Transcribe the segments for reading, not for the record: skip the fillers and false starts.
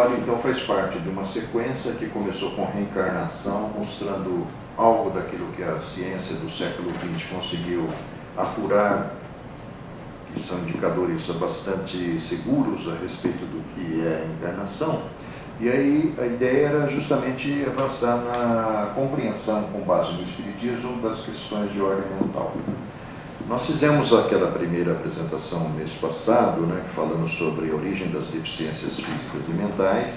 memória, então, faz parte de uma sequência que começou com reencarnação, mostrando algo daquilo que a ciência do século XX conseguiu apurar, que são indicadores bastante seguros a respeito do que é a encarnação. E aí a ideia era justamente avançar na compreensão, com base no Espiritismo, das questões de ordem mental. Nós fizemos aquela primeira apresentação no mês passado, né, falando sobre a origem das deficiências físicas e mentais.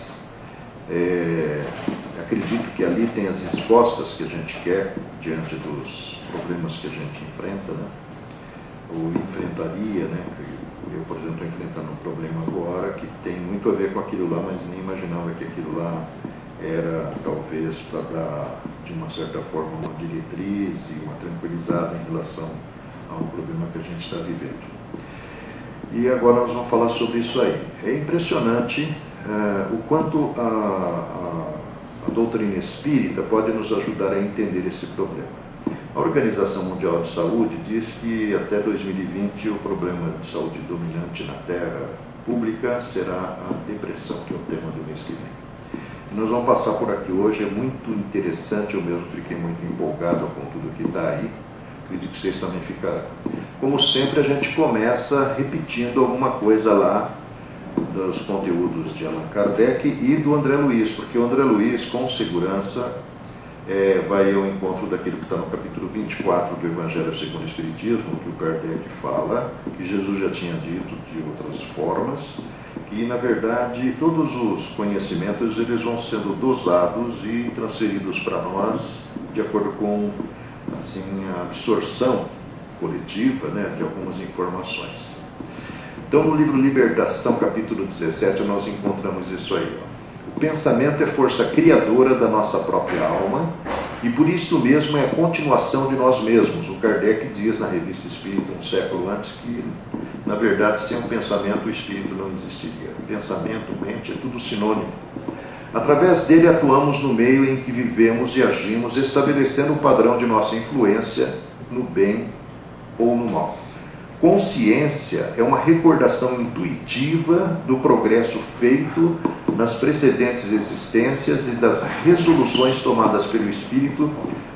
Acredito que ali tem as respostas que a gente quer diante dos problemas que a gente enfrenta, né, ou enfrentaria, né. Eu, por exemplo, estou enfrentando um problema agora que tem muito a ver com aquilo lá, mas nem imaginava que aquilo lá era, talvez, para dar, de uma certa forma, uma diretriz e uma tranquilizada em relação ao problema que a gente está vivendo. E agora nós vamos falar sobre isso aí. É impressionante o quanto a doutrina espírita pode nos ajudar a entender esse problema. A Organização Mundial de Saúde diz que até 2020 o problema de saúde dominante na Terra pública será a depressão, que é o tema do mês que vem. E nós vamos passar por aqui hoje, é muito interessante, eu mesmo fiquei muito empolgado com tudo que está aí, acredito que vocês também ficarão. Como sempre, a gente começa repetindo alguma coisa lá dos conteúdos de Allan Kardec e do André Luiz, porque o André Luiz, com segurança, vai ao encontro daquilo que está no capítulo 24 do Evangelho segundo o Espiritismo, que o Kardec fala, que Jesus já tinha dito de outras formas, que, na verdade, todos os conhecimentos eles vão sendo dosados e transferidos para nós de acordo com, assim, a absorção coletiva, né, de algumas informações. Então, no livro Libertação, capítulo 17, nós encontramos isso aí, ó. O pensamento é força criadora da nossa própria alma e por isso mesmo é a continuação de nós mesmos. O Kardec diz na Revista Espírita, um século antes, que, na verdade, sem o pensamento, o espírito não existiria. Pensamento, mente, é tudo sinônimo. Através dele atuamos no meio em que vivemos e agimos, estabelecendo o padrão de nossa influência no bem ou no mal. Consciência é uma recordação intuitiva do progresso feito nas precedentes existências e das resoluções tomadas pelo Espírito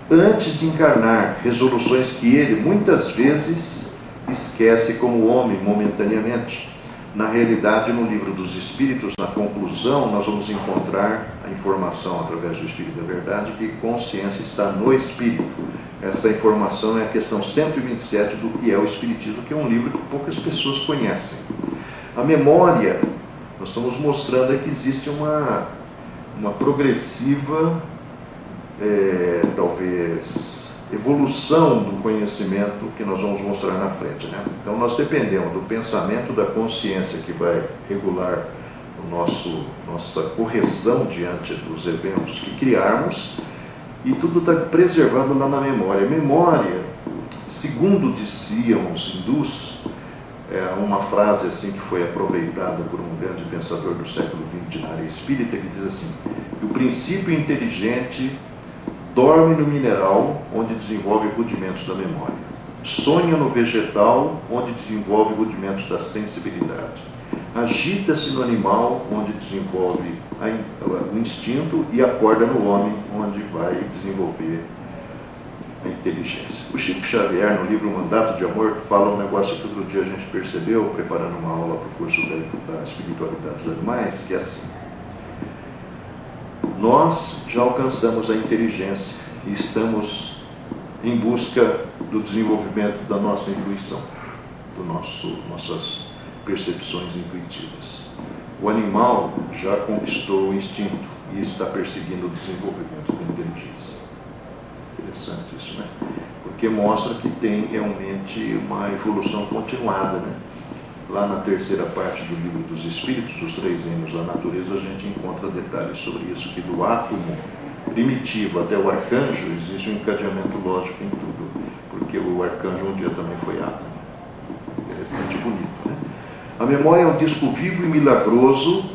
antes de encarnar, resoluções que ele, muitas vezes, esquece como homem momentaneamente. Na realidade, no Livro dos Espíritos, na conclusão, nós vamos encontrar a informação através do Espírito da Verdade que consciência está no Espírito. Essa informação é a questão 127 do que é o Espiritismo, que é um livro que poucas pessoas conhecem. A memória, nós estamos mostrando que existe uma progressiva, talvez, evolução do conhecimento que nós vamos mostrar na frente, né? Então nós dependemos do pensamento da consciência que vai regular nossa correção diante dos eventos que criarmos, e tudo está preservado lá na memória. Memória, segundo diziam os hindus, uma frase assim que foi aproveitada por um grande pensador do século XX na área espírita, que diz assim, que o princípio inteligente dorme no mineral, onde desenvolve rudimentos da memória. Sonha no vegetal, onde desenvolve rudimentos da sensibilidade. Agita-se no animal, onde desenvolve o instinto, e acorda no homem, onde vai desenvolver a inteligência. O Chico Xavier, no livro Mandato de Amor, fala um negócio que outro dia a gente percebeu, preparando uma aula para o curso da espiritualidade dos animais, que é assim: nós já alcançamos a inteligência e estamos em busca do desenvolvimento da nossa intuição, nossas percepções intuitivas. O animal já conquistou o instinto e está perseguindo o desenvolvimento da inteligência. Interessante isso, né? Porque mostra que tem realmente uma evolução continuada, né? Lá na terceira parte do Livro dos Espíritos, os 3 reinos da natureza, a gente encontra detalhes sobre isso, que do átomo primitivo até o arcanjo existe um encadeamento lógico em tudo, porque o arcanjo um dia também foi átomo. Interessante e bonito, né? A memória é um disco vivo e milagroso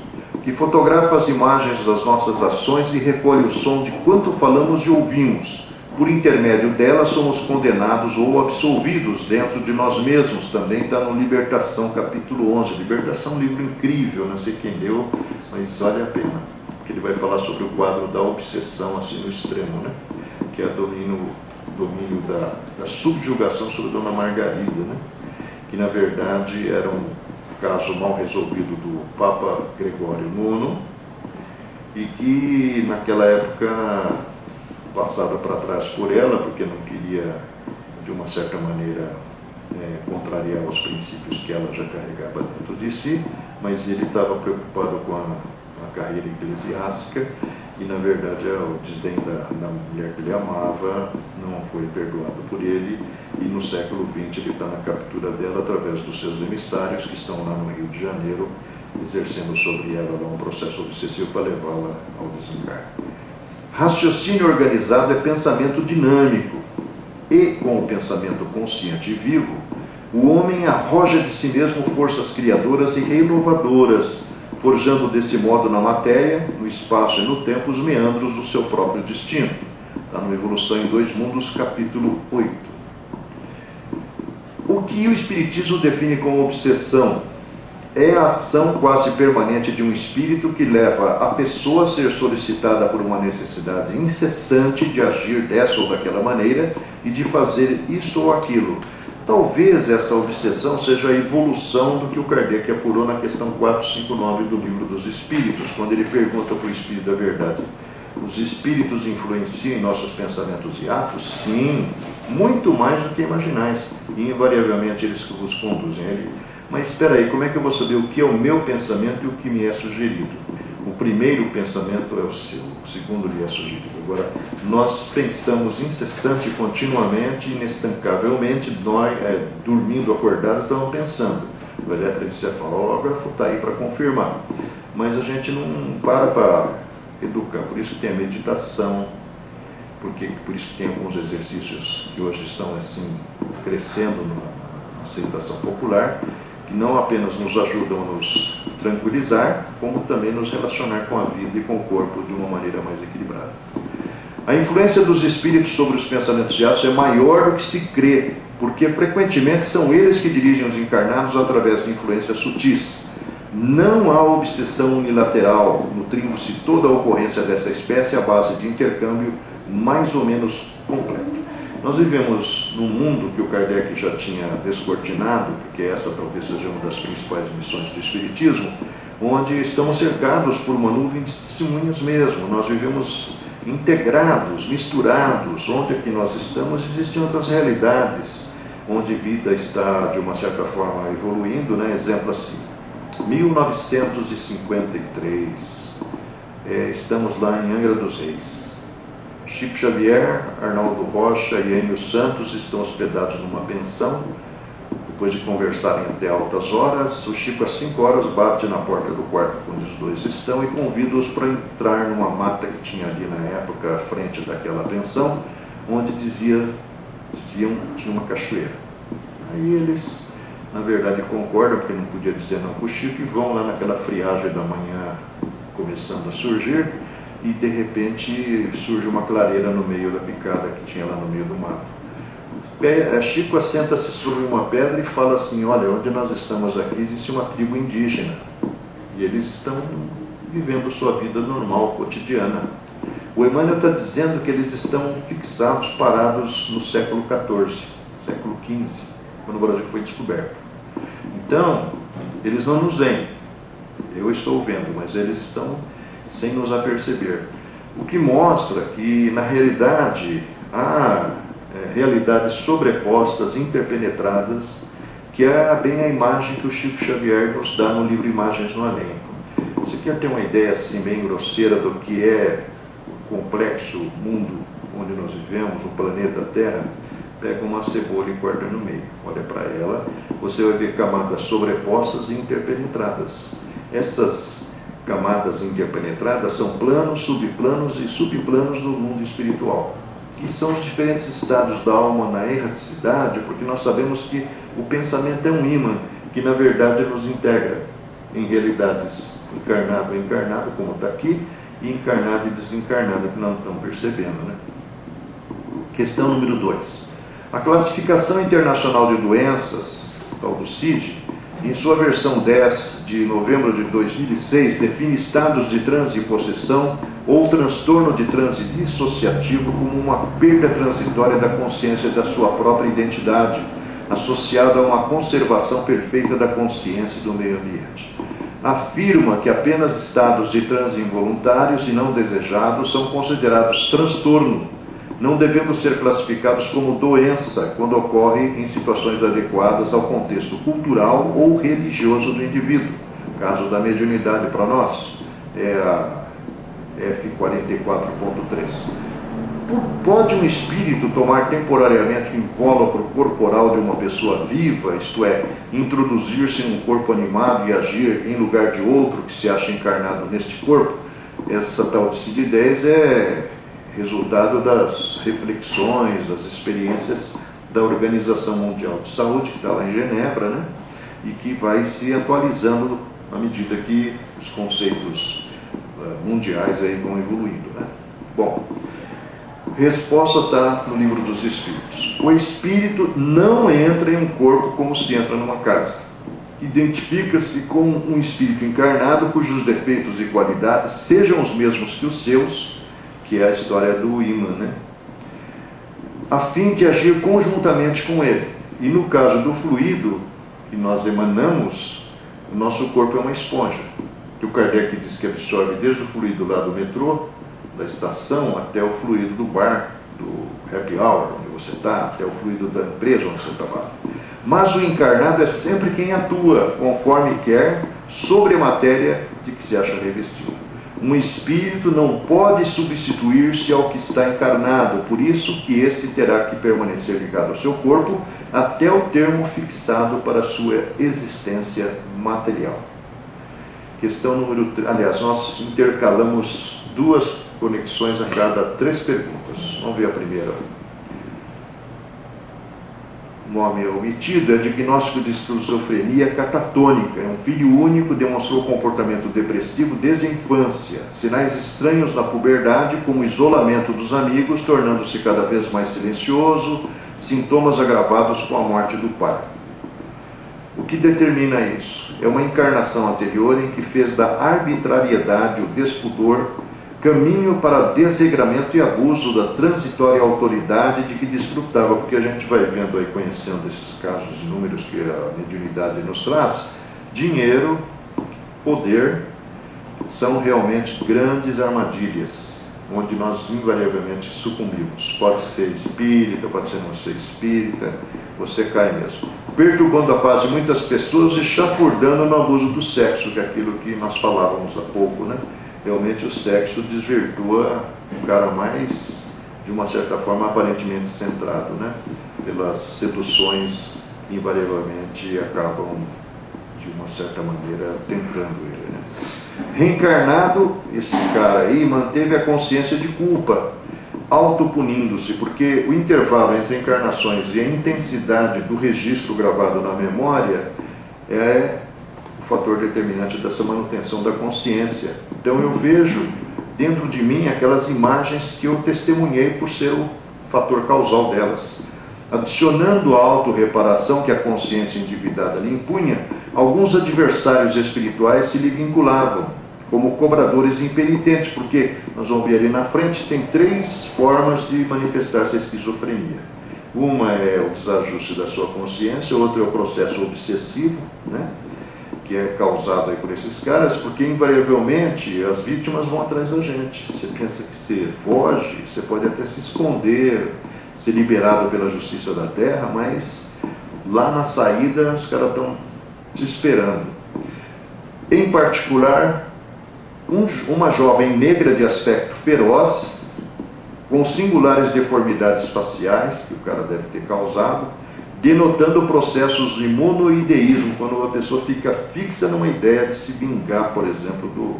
que fotografa as imagens das nossas ações e recolhe o som de quanto falamos e ouvimos, por intermédio dela somos condenados ou absolvidos dentro de nós mesmos. Também está no Libertação, capítulo 11. Libertação é um livro incrível, não sei quem leu, mas vale a pena. Porque ele vai falar sobre o quadro da obsessão, assim, no extremo, né? Que é domínio da subjugação sobre Dona Margarida, né? Que na verdade era um caso mal resolvido do Papa Gregório IX e que naquela época, passada para trás por ela, porque não queria de uma certa maneira contrariar os princípios que ela já carregava dentro de si, mas ele estava preocupado com a carreira eclesiástica e na verdade o desdém da mulher que ele amava não foi perdoado por ele, e no século XX ele está na captura dela através dos seus emissários que estão lá no Rio de Janeiro, exercendo sobre ela lá um processo obsessivo para levá-la ao desencarne. Raciocínio organizado é pensamento dinâmico, e com o pensamento consciente e vivo, o homem arroja de si mesmo forças criadoras e renovadoras, forjando desse modo na matéria, no espaço e no tempo, os meandros do seu próprio destino. Está no Evolução em Dois Mundos, capítulo 8. O que o Espiritismo define como obsessão é a ação quase permanente de um espírito que leva a pessoa a ser solicitada por uma necessidade incessante de agir dessa ou daquela maneira e de fazer isto ou aquilo. Talvez essa obsessão seja a evolução do que o Kardec apurou na questão 459 do Livro dos Espíritos, quando ele pergunta para o Espírito da Verdade: os espíritos influenciam em nossos pensamentos e atos? Sim, muito mais do que imaginais, e invariavelmente eles vos conduzem ali. Mas espera aí, como é que eu vou saber o que é o meu pensamento e o que me é sugerido? O primeiro pensamento é o seu, o segundo lhe é sugerido. Agora, nós pensamos incessante, continuamente, inestancavelmente, nós, dormindo, acordados, estamos pensando. O eletroencefalógrafo está aí para confirmar. Mas a gente não para educar, por isso que tem a meditação, por isso que tem alguns exercícios que hoje estão assim, crescendo na aceitação popular, que não apenas nos ajudam a nos tranquilizar, como também nos relacionar com a vida e com o corpo de uma maneira mais equilibrada. A influência dos espíritos sobre os pensamentos e atos é maior do que se crê, porque frequentemente são eles que dirigem os encarnados através de influências sutis. Não há obsessão unilateral, nutrindo-se toda a ocorrência dessa espécie à base de intercâmbio mais ou menos completo. Nós vivemos num mundo que o Kardec já tinha descortinado, porque essa talvez seja uma das principais missões do Espiritismo, onde estamos cercados por uma nuvem de testemunhas mesmo. Nós vivemos integrados, misturados. Onde é que nós estamos, existem outras realidades, onde a vida está, de uma certa forma, evoluindo, né? Exemplo assim, 1953, estamos lá em Angra dos Reis. Chico Xavier, Arnaldo Rocha e Enio Santos estão hospedados numa pensão. Depois de conversarem até altas horas, o Chico às 5 horas bate na porta do quarto onde os dois estão e convida-os para entrar numa mata que tinha ali na época à frente daquela pensão, onde diziam que tinha uma cachoeira. Aí eles, na verdade, concordam, porque não podia dizer não para o Chico, e vão lá naquela friagem da manhã começando a surgir, e de repente surge uma clareira no meio da picada que tinha lá no meio do mato. Chico assenta-se sobre uma pedra e fala assim: olha, onde nós estamos aqui existe uma tribo indígena e eles estão vivendo sua vida normal, cotidiana. O Emmanuel está dizendo que eles estão fixados, parados no século XIV, século XV, quando o Brasil foi descoberto. Então, eles não nos veem, eu estou vendo, mas eles estão sem nos aperceber. O que mostra que, na realidade, há realidades sobrepostas, interpenetradas, que é bem a imagem que o Chico Xavier nos dá no livro Imagens no Além. Você quer ter uma ideia assim bem grosseira do que é o complexo mundo onde nós vivemos, o planeta Terra? Pega uma cebola e corta no meio. Olha para ela, você vai ver camadas sobrepostas e interpenetradas. Essas camadas interpenetradas são planos, subplanos e subplanos do mundo espiritual, que são os diferentes estados da alma na erraticidade, porque nós sabemos que o pensamento é um ímã, que na verdade nos integra em realidades encarnado e encarnado, como está aqui, e encarnado e desencarnado, que não estão percebendo, né? Questão número 2. A Classificação Internacional de Doenças, tal do CID, em sua versão 10 de novembro de 2006, define estados de transe e possessão ou transtorno de transe dissociativo como uma perda transitória da consciência da sua própria identidade, associada a uma conservação perfeita da consciência e do meio ambiente. Afirma que apenas estados de transe involuntários e não desejados são considerados transtorno, não devendo ser classificados como doença quando ocorre em situações adequadas ao contexto cultural ou religioso do indivíduo. Caso da mediunidade para nós é a F44.3. Pode um espírito tomar temporariamente o invólucro corporal de uma pessoa viva, isto é, introduzir-se num corpo animado e agir em lugar de outro que se acha encarnado neste corpo? Essa tal de CID-10 é resultado das reflexões, das experiências da Organização Mundial de Saúde, que está lá em Genebra, né? E que vai se atualizando à medida que os conceitos mundiais aí vão evoluindo, né? Bom, resposta está no Livro dos Espíritos. O espírito não entra em um corpo como se entra numa casa. Identifica-se com um espírito encarnado cujos defeitos e qualidades sejam os mesmos que os seus, que é a história do imã, né? A fim de agir conjuntamente com ele. E no caso do fluido que nós emanamos, o nosso corpo é uma esponja, que o Kardec diz que absorve desde o fluido lá do metrô, da estação, até o fluido do bar, do happy hour, onde você está, até o fluido da empresa onde você trabalha. Mas o encarnado é sempre quem atua, conforme quer, sobre a matéria de que se acha revestido. Um espírito não pode substituir-se ao que está encarnado, por isso que este terá que permanecer ligado ao seu corpo até o termo fixado para a sua existência material. Questão número 3. Aliás, nós intercalamos 2 conexões a cada 3 perguntas. Vamos ver a primeira. O nome omitido é diagnóstico de esquizofrenia catatônica. É um filho único, demonstrou comportamento depressivo desde a infância. Sinais estranhos na puberdade, como isolamento dos amigos, tornando-se cada vez mais silencioso, sintomas agravados com a morte do pai. O que determina isso? É uma encarnação anterior em que fez da arbitrariedade, o despudor, caminho para desregramento e abuso da transitória autoridade de que desfrutava, porque a gente vai vendo aí, conhecendo esses casos inúmeros que a mediunidade nos traz, dinheiro, poder, são realmente grandes armadilhas, onde nós invariavelmente sucumbimos. Pode ser espírita, pode ser não ser espírita, você cai mesmo. Perturbando a paz de muitas pessoas e chafurdando no abuso do sexo, que é aquilo que nós falávamos há pouco, né? Realmente o sexo desvirtua o cara mais, de uma certa forma, aparentemente centrado, né? Pelas seduções, invariavelmente acabam, de uma certa maneira, tentando ele, né? Reencarnado, esse cara aí manteve a consciência de culpa, autopunindo-se, porque o intervalo entre encarnações e a intensidade do registro gravado na memória é o fator determinante dessa manutenção da consciência. Então eu vejo dentro de mim aquelas imagens que eu testemunhei por ser o fator causal delas. Adicionando a autorreparação que a consciência endividada lhe impunha, alguns adversários espirituais se lhe vinculavam, como cobradores impenitentes, porque nós vamos ver ali na frente, tem 3 formas de manifestar-se a esquizofrenia. Uma é o desajuste da sua consciência, outra é o processo obsessivo, né? Que é causado aí por esses caras, porque invariavelmente as vítimas vão atrás da gente. Você pensa que você foge, você pode até se esconder, ser liberado pela justiça da terra, mas lá na saída os caras estão te esperando. Em particular, uma jovem negra de aspecto feroz, com singulares deformidades faciais, que o cara deve ter causado, denotando processos de monoideísmo, quando uma pessoa fica fixa numa ideia de se vingar, por exemplo, do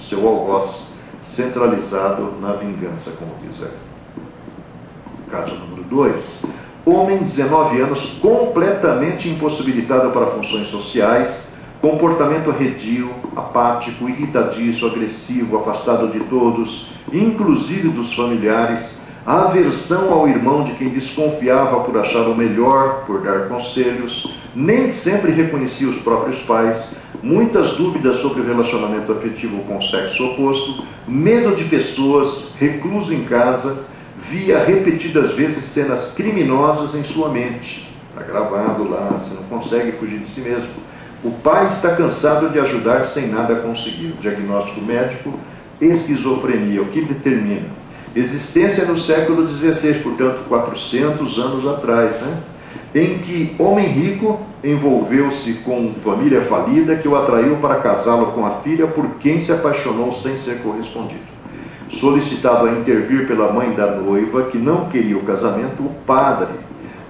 seu algoz, centralizado na vingança, como diz aí. Caso número 2. Homem, 19 anos, completamente impossibilitado para funções sociais, comportamento arredio, apático, irritadiço, agressivo, afastado de todos, inclusive dos familiares, a aversão ao irmão de quem desconfiava por achar o melhor, por dar conselhos, nem sempre reconhecia os próprios pais, muitas dúvidas sobre o relacionamento afetivo com o sexo oposto, medo de pessoas, recluso em casa, via repetidas vezes cenas criminosas em sua mente. Está gravado lá, você não consegue fugir de si mesmo. O pai está cansado de ajudar sem nada conseguir. Diagnóstico médico, esquizofrenia. O que determina? Existência no século XVI, portanto 400 anos atrás, né? Em que homem rico envolveu-se com família falida que o atraiu para casá-lo com a filha por quem se apaixonou sem ser correspondido. Solicitado a intervir pela mãe da noiva, que não queria o casamento, o padre,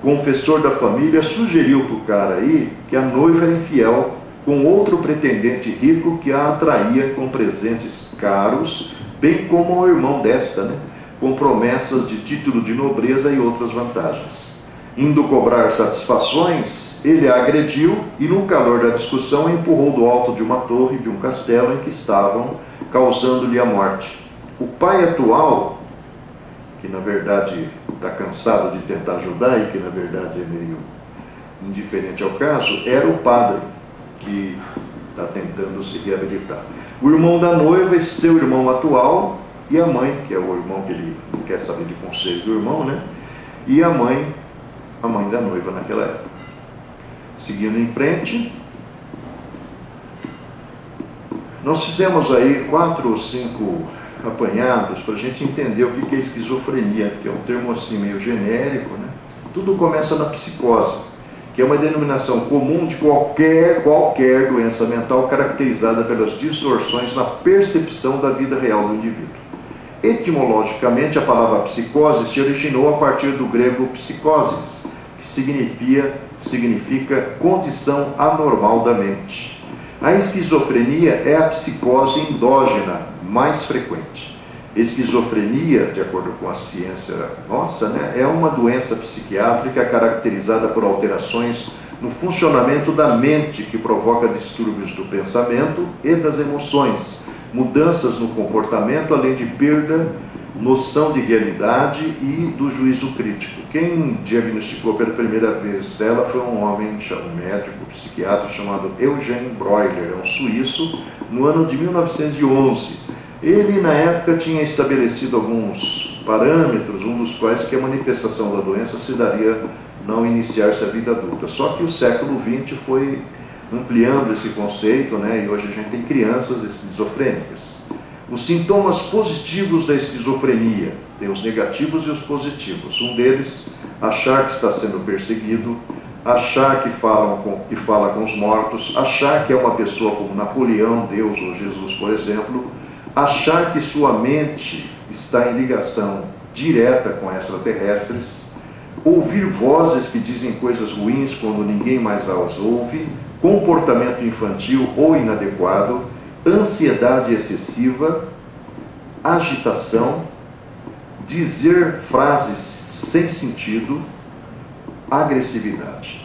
confessor da família, sugeriu para o cara aí que a noiva era infiel com outro pretendente rico que a atraía com presentes caros, bem como o irmão desta, né? Com promessas de título de nobreza e outras vantagens. Indo cobrar satisfações, ele a agrediu e, no calor da discussão, a empurrou do alto de uma torre de um castelo em que estavam, causando-lhe a morte. O pai atual, que na verdade está cansado de tentar ajudar e que na verdade é meio indiferente ao caso, era o padre que está tentando se reabilitar. O irmão da noiva e seu irmão atual, e a mãe, que é o irmão que ele não quer saber de conselho do irmão, né? E a mãe da noiva naquela época. Seguindo em frente, nós fizemos aí 4 ou 5 apanhados para a gente entender o que é esquizofrenia, que é um termo assim meio genérico, né? Tudo começa na psicose, que é uma denominação comum de qualquer doença mental caracterizada pelas distorções na percepção da vida real do indivíduo. Etimologicamente, a palavra psicose se originou a partir do grego psicoses, que significa condição anormal da mente. A esquizofrenia é a psicose endógena mais frequente. Esquizofrenia, de acordo com a ciência nossa, né, é uma doença psiquiátrica caracterizada por alterações no funcionamento da mente que provoca distúrbios do pensamento e das emoções, mudanças no comportamento, além de perda, noção de realidade e do juízo crítico. Quem diagnosticou pela primeira vez ela foi um homem, um médico, psiquiatra chamado Eugen Breuer, um suíço, no ano de 1911. Ele, na época, tinha estabelecido alguns parâmetros, um dos quais que a manifestação da doença se daria não iniciar-se a vida adulta. Só que o século XX foi ampliando esse conceito, né? E hoje a gente tem crianças esquizofrênicas. Os sintomas positivos da esquizofrenia, tem os negativos e os positivos. Um deles, achar que está sendo perseguido, achar que fala com os mortos, achar que é uma pessoa como Napoleão, Deus ou Jesus, por exemplo, achar que sua mente está em ligação direta com extraterrestres, ouvir vozes que dizem coisas ruins quando ninguém mais as ouve, comportamento infantil ou inadequado, ansiedade excessiva, agitação, dizer frases sem sentido, agressividade.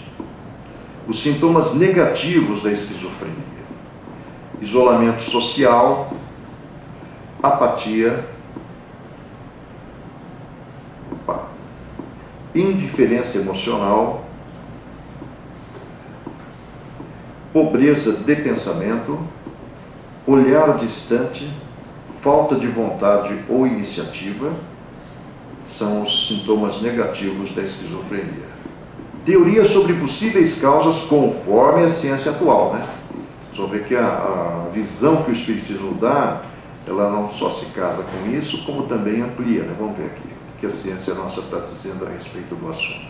Os sintomas negativos da esquizofrenia: isolamento social, apatia, indiferença emocional, pobreza de pensamento, olhar distante, falta de vontade ou iniciativa, são os sintomas negativos da esquizofrenia. Teorias sobre possíveis causas conforme a ciência atual, né? Só ver que a visão que o Espiritismo dá, ela não só se casa com isso, como também amplia, né? Vamos ver aqui o que a ciência nossa está dizendo a respeito do assunto.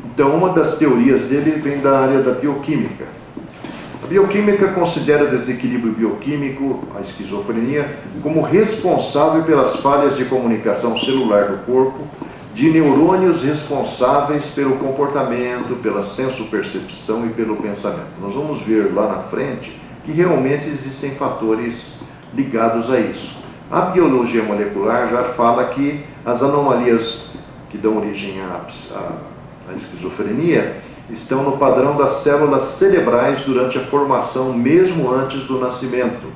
Então, uma das teorias dele vem da área da bioquímica. A bioquímica considera desequilíbrio bioquímico, a esquizofrenia, como responsável pelas falhas de comunicação celular do corpo, de neurônios responsáveis pelo comportamento, pela senso-percepção e pelo pensamento. Nós vamos ver lá na frente que realmente existem fatores ligados a isso. A biologia molecular já fala que as anomalias que dão origem à esquizofrenia estão no padrão das células cerebrais durante a formação, mesmo antes do nascimento.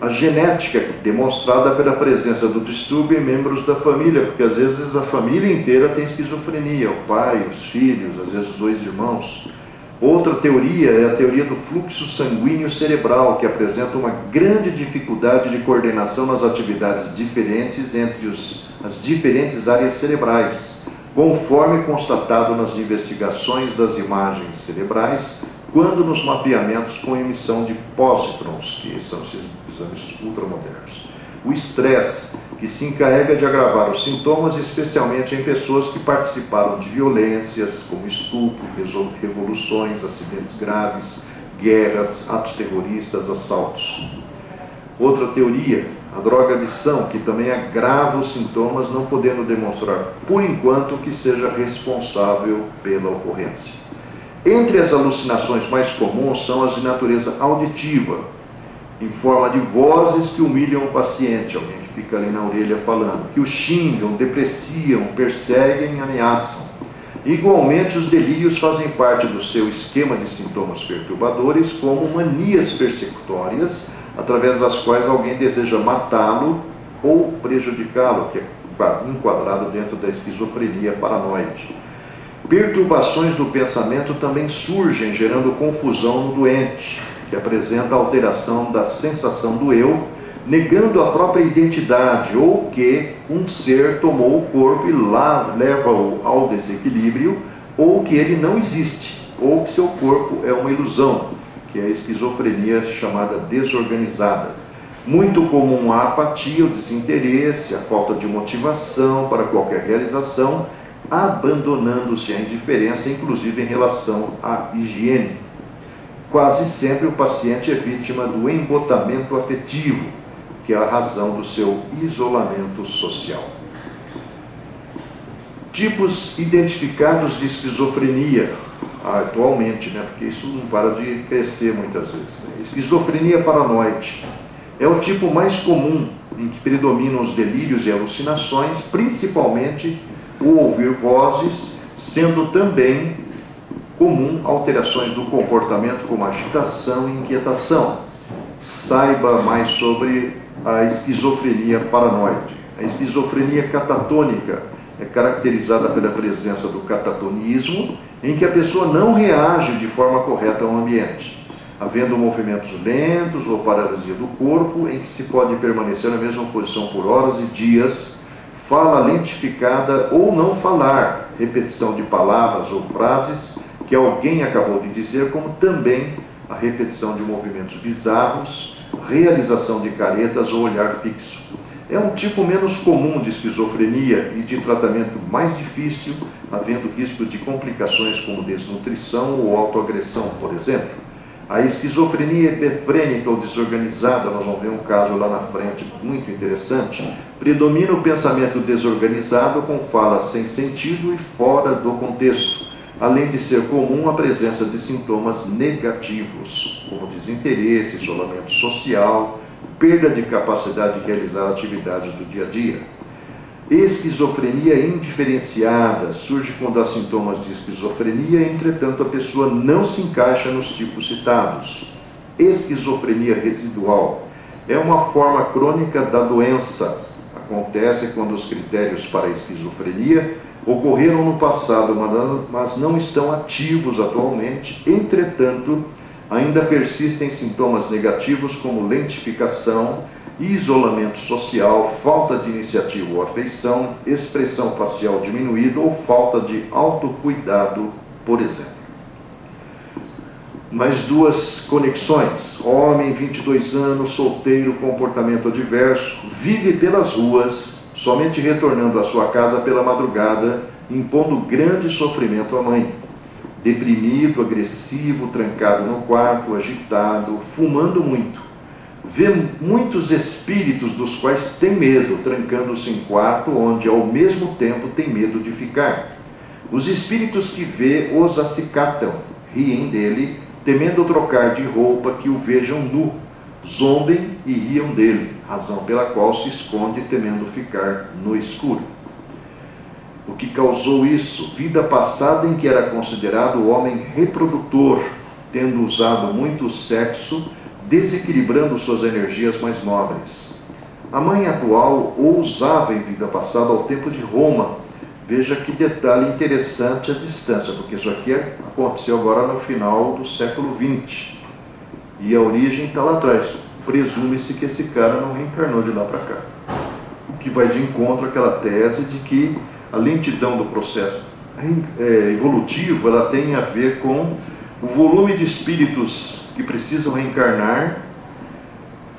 a genética demonstrada pela presença do distúrbio em membros da família, porque às vezes a família inteira tem esquizofrenia, o pai, os filhos, às vezes os dois irmãos. Outra teoria é a teoria do fluxo sanguíneo cerebral, que apresenta uma grande dificuldade de coordenação nas atividades diferentes entre as diferentes áreas cerebrais, conforme constatado nas investigações das imagens cerebrais, quando nos mapeamentos com emissão de pósitrons, que são esses exames ultramodernos. O estresse, que se encarrega de agravar os sintomas, especialmente em pessoas que participaram de violências, como estupro, revoluções, acidentes graves, guerras, atos terroristas, assaltos. Outra teoria, a drogadição, que também agrava os sintomas, não podendo demonstrar, por enquanto, que seja responsável pela ocorrência. Entre as alucinações mais comuns são as de natureza auditiva, em forma de vozes que humilham o paciente, alguém que fica ali na orelha falando, que o xingam, depreciam, perseguem e ameaçam. Igualmente, os delírios fazem parte do seu esquema de sintomas perturbadores, como manias persecutórias, através das quais alguém deseja matá-lo ou prejudicá-lo, que é enquadrado dentro da esquizofrenia paranoide. Perturbações do pensamento também surgem, gerando confusão no doente, que apresenta alteração da sensação do eu, negando a própria identidade, ou que um ser tomou o corpo e leva-o ao desequilíbrio, ou que ele não existe, ou que seu corpo é uma ilusão, que é a esquizofrenia chamada desorganizada. Muito comum a apatia, o desinteresse, a falta de motivação para qualquer realização, abandonando-se a indiferença, inclusive em relação à higiene. Quase sempre o paciente é vítima do embotamento afetivo, que é a razão do seu isolamento social. Tipos identificados de esquizofrenia, atualmente, porque isso não para de crescer muitas vezes. Esquizofrenia paranoide é o tipo mais comum, em que predominam os delírios e alucinações, principalmente o ouvir vozes, sendo também comum alterações do comportamento como agitação e inquietação. Saiba mais sobre a esquizofrenia paranoide. A esquizofrenia catatônica é caracterizada pela presença do catatonismo, em que a pessoa não reage de forma correta ao ambiente, havendo movimentos lentos ou paralisia do corpo, em que se pode permanecer na mesma posição por horas e dias, fala lentificada ou não falar, repetição de palavras ou frases que alguém acabou de dizer, como também a repetição de movimentos bizarros, realização de caretas ou olhar fixo. É um tipo menos comum de esquizofrenia e de tratamento mais difícil, havendo risco de complicações como desnutrição ou autoagressão, por exemplo. A esquizofrenia epifrênica ou desorganizada, nós vamos ver um caso lá na frente muito interessante, predomina o pensamento desorganizado com fala sem sentido e fora do contexto, além de ser comum a presença de sintomas negativos, como desinteresse, isolamento social, perda de capacidade de realizar atividades do dia a dia. Esquizofrenia indiferenciada surge quando há sintomas de esquizofrenia, entretanto a pessoa não se encaixa nos tipos citados. Esquizofrenia residual é uma forma crônica da doença. Acontece quando os critérios para a esquizofrenia ocorreram no passado, mas não estão ativos atualmente. Entretanto, ainda persistem sintomas negativos como lentificação, isolamento social, falta de iniciativa ou afeição, expressão facial diminuída ou falta de autocuidado, por exemplo. Mais duas conexões. Homem, 22 anos, solteiro, comportamento adverso, vive pelas ruas, somente retornando à sua casa pela madrugada, impondo grande sofrimento à mãe. Deprimido, agressivo, trancado no quarto, agitado, fumando muito. Vê muitos espíritos dos quais tem medo, trancando-se em quarto onde ao mesmo tempo tem medo de ficar. Os espíritos que vê os acicatam, riem dele, temendo trocar de roupa que o vejam nu, zombem e riam dele, razão pela qual se esconde temendo ficar no escuro. O que causou isso? Vida passada em que era considerado homem reprodutor, tendo usado muito sexo, desequilibrando suas energias mais nobres. A mãe atual ousava em vida passada ao tempo de Roma. Veja que detalhe interessante a distância, porque isso aqui aconteceu agora no final do século XX. E a origem está lá atrás. Presume-se que esse cara não reencarnou de lá para cá. O que vai de encontro àquela tese de que a lentidão do processo evolutivo ela tem a ver com o volume de espíritos que precisam reencarnar,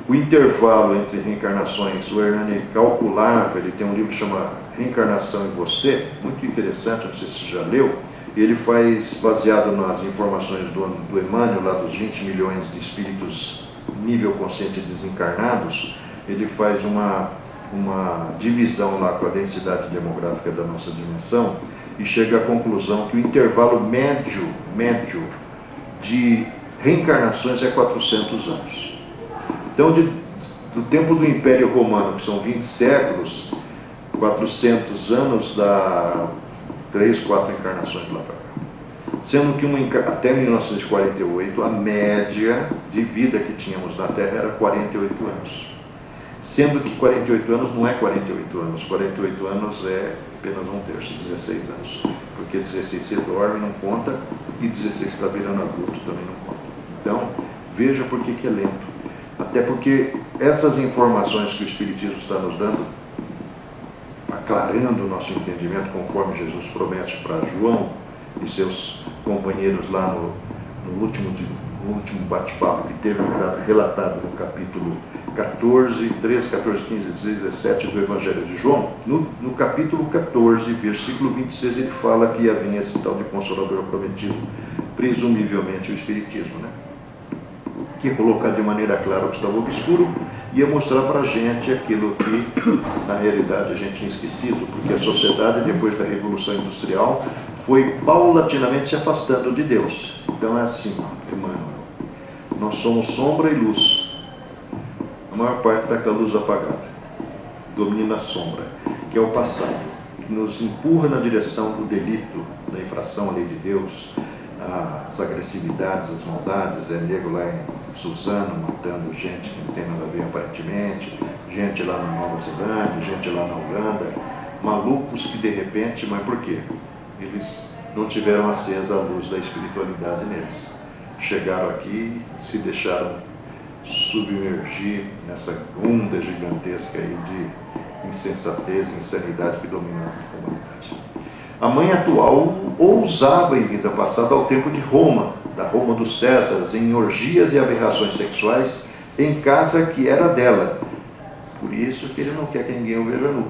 o intervalo entre reencarnações. O Hernani calculava, ele tem um livro que chama Reencarnação em Você, muito interessante, não sei se você já leu. Ele faz, baseado nas informações do Emmanuel, lá dos 20 milhões de espíritos nível consciente desencarnados, ele faz uma divisão lá com a densidade demográfica da nossa dimensão e chega à conclusão que o intervalo médio de reencarnações é 400 anos. Então, do tempo do Império Romano, que são 20 séculos, 400 anos dá 3, 4 encarnações lá para cá. Sendo que até 1948, a média de vida que tínhamos na Terra era 48 anos. Sendo que 48 anos não é 48 anos. 48 anos é apenas um terço, 16 anos. Porque 16 você dorme, não conta, e 16 está virando adulto, também não conta. Então, veja por que é lento. Até porque essas informações que o Espiritismo está nos dando, aclarando o nosso entendimento, conforme Jesus promete para João e seus companheiros lá no último bate-papo que teve relatado no capítulo 14, 13, 14, 15, 16, 17 do Evangelho de João. No capítulo 14, versículo 26, ele fala que havia esse tal de Consolador prometido, presumivelmente o Espiritismo, né? Que ia colocar de maneira clara o que estava obscuro, ia mostrar para a gente aquilo que, na realidade, a gente tinha esquecido, porque a sociedade, depois da Revolução Industrial, foi paulatinamente se afastando de Deus. Então é assim, Emmanuel, nós somos sombra e luz. A maior parte está com a luz apagada, domina a sombra, que é o passado, que nos empurra na direção do delito, da infração à lei de Deus, as agressividades, as maldades. É nego lá em Suzano matando gente que não tem nada a ver aparentemente, gente lá na Nova Zelândia, gente lá na Uganda, malucos que de repente, mas por quê? Eles não tiveram acesa a luz da espiritualidade neles. Chegaram aqui, se deixaram submergir nessa onda gigantesca aí de insensatez e insanidade que domina a humanidade. A mãe atual ousava em vida passada ao tempo de Roma, da Roma dos Césares, em orgias e aberrações sexuais, em casa que era dela. Por isso que ele não quer que ninguém o veja nu.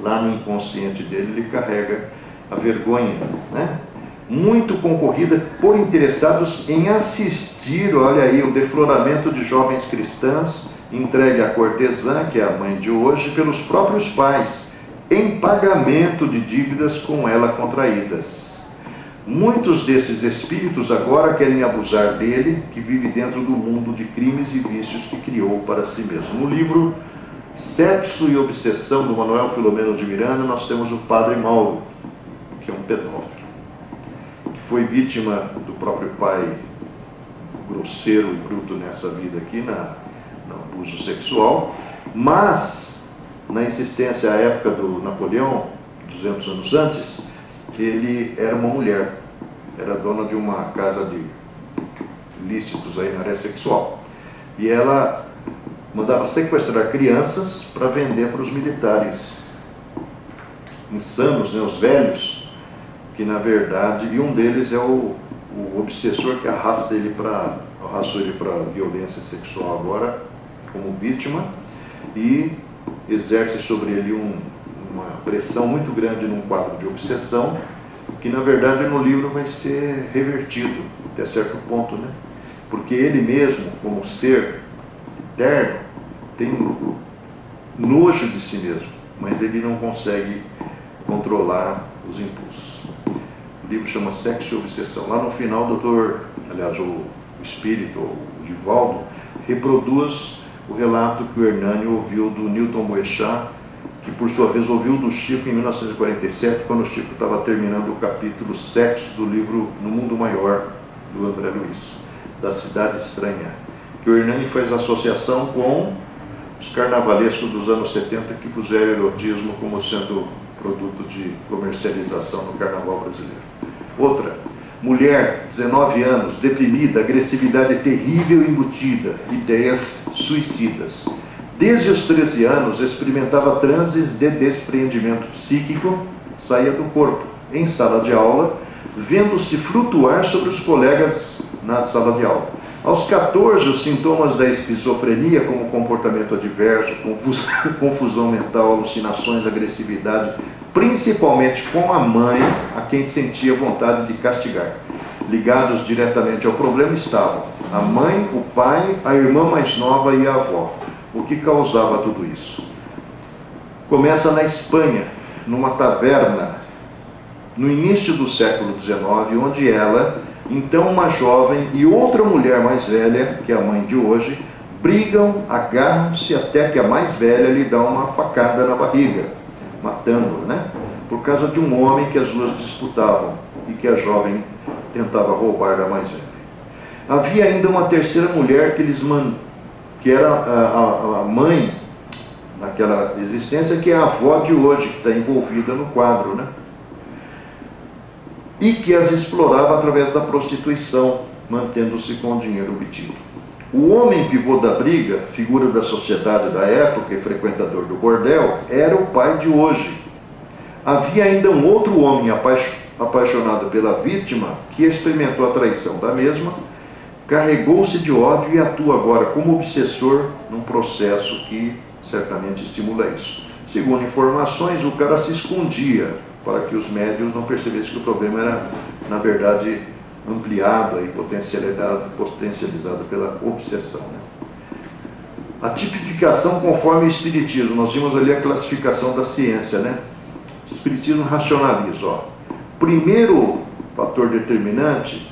Lá no inconsciente dele, ele carrega a vergonha, né? Muito concorrida por interessados em assistir, olha aí, o defloramento de jovens cristãs entregue à cortesã, que é a mãe de hoje, pelos próprios pais, em pagamento de dívidas com ela contraídas. Muitos desses espíritos agora querem abusar dele, que vive dentro do mundo de crimes e vícios que criou para si mesmo. No livro Sexo e Obsessão, do Manuel Filomeno de Miranda, nós temos o Padre Mauro, que é um pedófilo, que foi vítima do próprio pai, grosseiro e bruto nessa vida aqui, no abuso sexual, mas na insistência à época do Napoleão, 200 anos antes, ele era uma mulher, era dona de uma casa de ilícitos aí na área sexual, e ela mandava sequestrar crianças para vender para os militares insanos, né, os velhos, que na verdade, e um deles é o obsessor que arrastou ele para violência sexual agora, como vítima, e exerce sobre ele uma pressão muito grande num quadro de obsessão, que na verdade no livro vai ser revertido até certo ponto, né? Porque ele mesmo, como ser eterno, tem nojo de si mesmo, mas ele não consegue controlar os impulsos. O livro chama Sexo e Obsessão. Lá no final, o espírito, o Divaldo, reproduz o relato que o Hernani ouviu do Newton Boechat, que por sua vez ouviu do Chico em 1947, quando o Chico estava terminando o capítulo Sexo do livro No Mundo Maior, do André Luiz. da cidade estranha, que o Hernani faz associação com os carnavalescos dos anos 70 que puseram o erotismo como sendo produto de comercialização no carnaval brasileiro. Outra, mulher, 19 anos, deprimida, agressividade terrível e embutida, ideias suicidas. Desde os 13 anos, experimentava transes de despreendimento psíquico, saía do corpo, em sala de aula, vendo-se flutuar sobre os colegas na sala de aula. Aos 14, os sintomas da esquizofrenia, como comportamento adverso, confusão mental, alucinações, agressividade, principalmente com a mãe, a quem sentia vontade de castigar. Ligados diretamente ao problema estavam a mãe, o pai, a irmã mais nova e a avó. O que causava tudo isso? Começa na Espanha, numa taverna, no início do século XIX, onde ela, então uma jovem e outra mulher mais velha, que é a mãe de hoje, brigam, agarram-se até que a mais velha lhe dá uma facada na barriga, matando-a, né? Por causa de um homem que as duas disputavam e que a jovem tentava roubar da mais velha. Havia ainda uma terceira mulher que era a mãe naquela existência, que é a avó de hoje, que está envolvida no quadro, né? E que as explorava através da prostituição, mantendo-se com o dinheiro obtido. O homem pivô da briga, figura da sociedade da época e frequentador do bordel, era o pai de hoje. Havia ainda um outro homem apaixonado pela vítima, que experimentou a traição da mesma, carregou-se de ódio e atua agora como obsessor num processo que certamente estimula isso. Segundo informações, o cara se escondia para que os médios não percebessem que o problema era, na verdade, ampliado e potencializado pela obsessão, né? A tipificação conforme o Espiritismo. Nós vimos ali a classificação da ciência, né? O Espiritismo racionaliza, ó. Primeiro fator determinante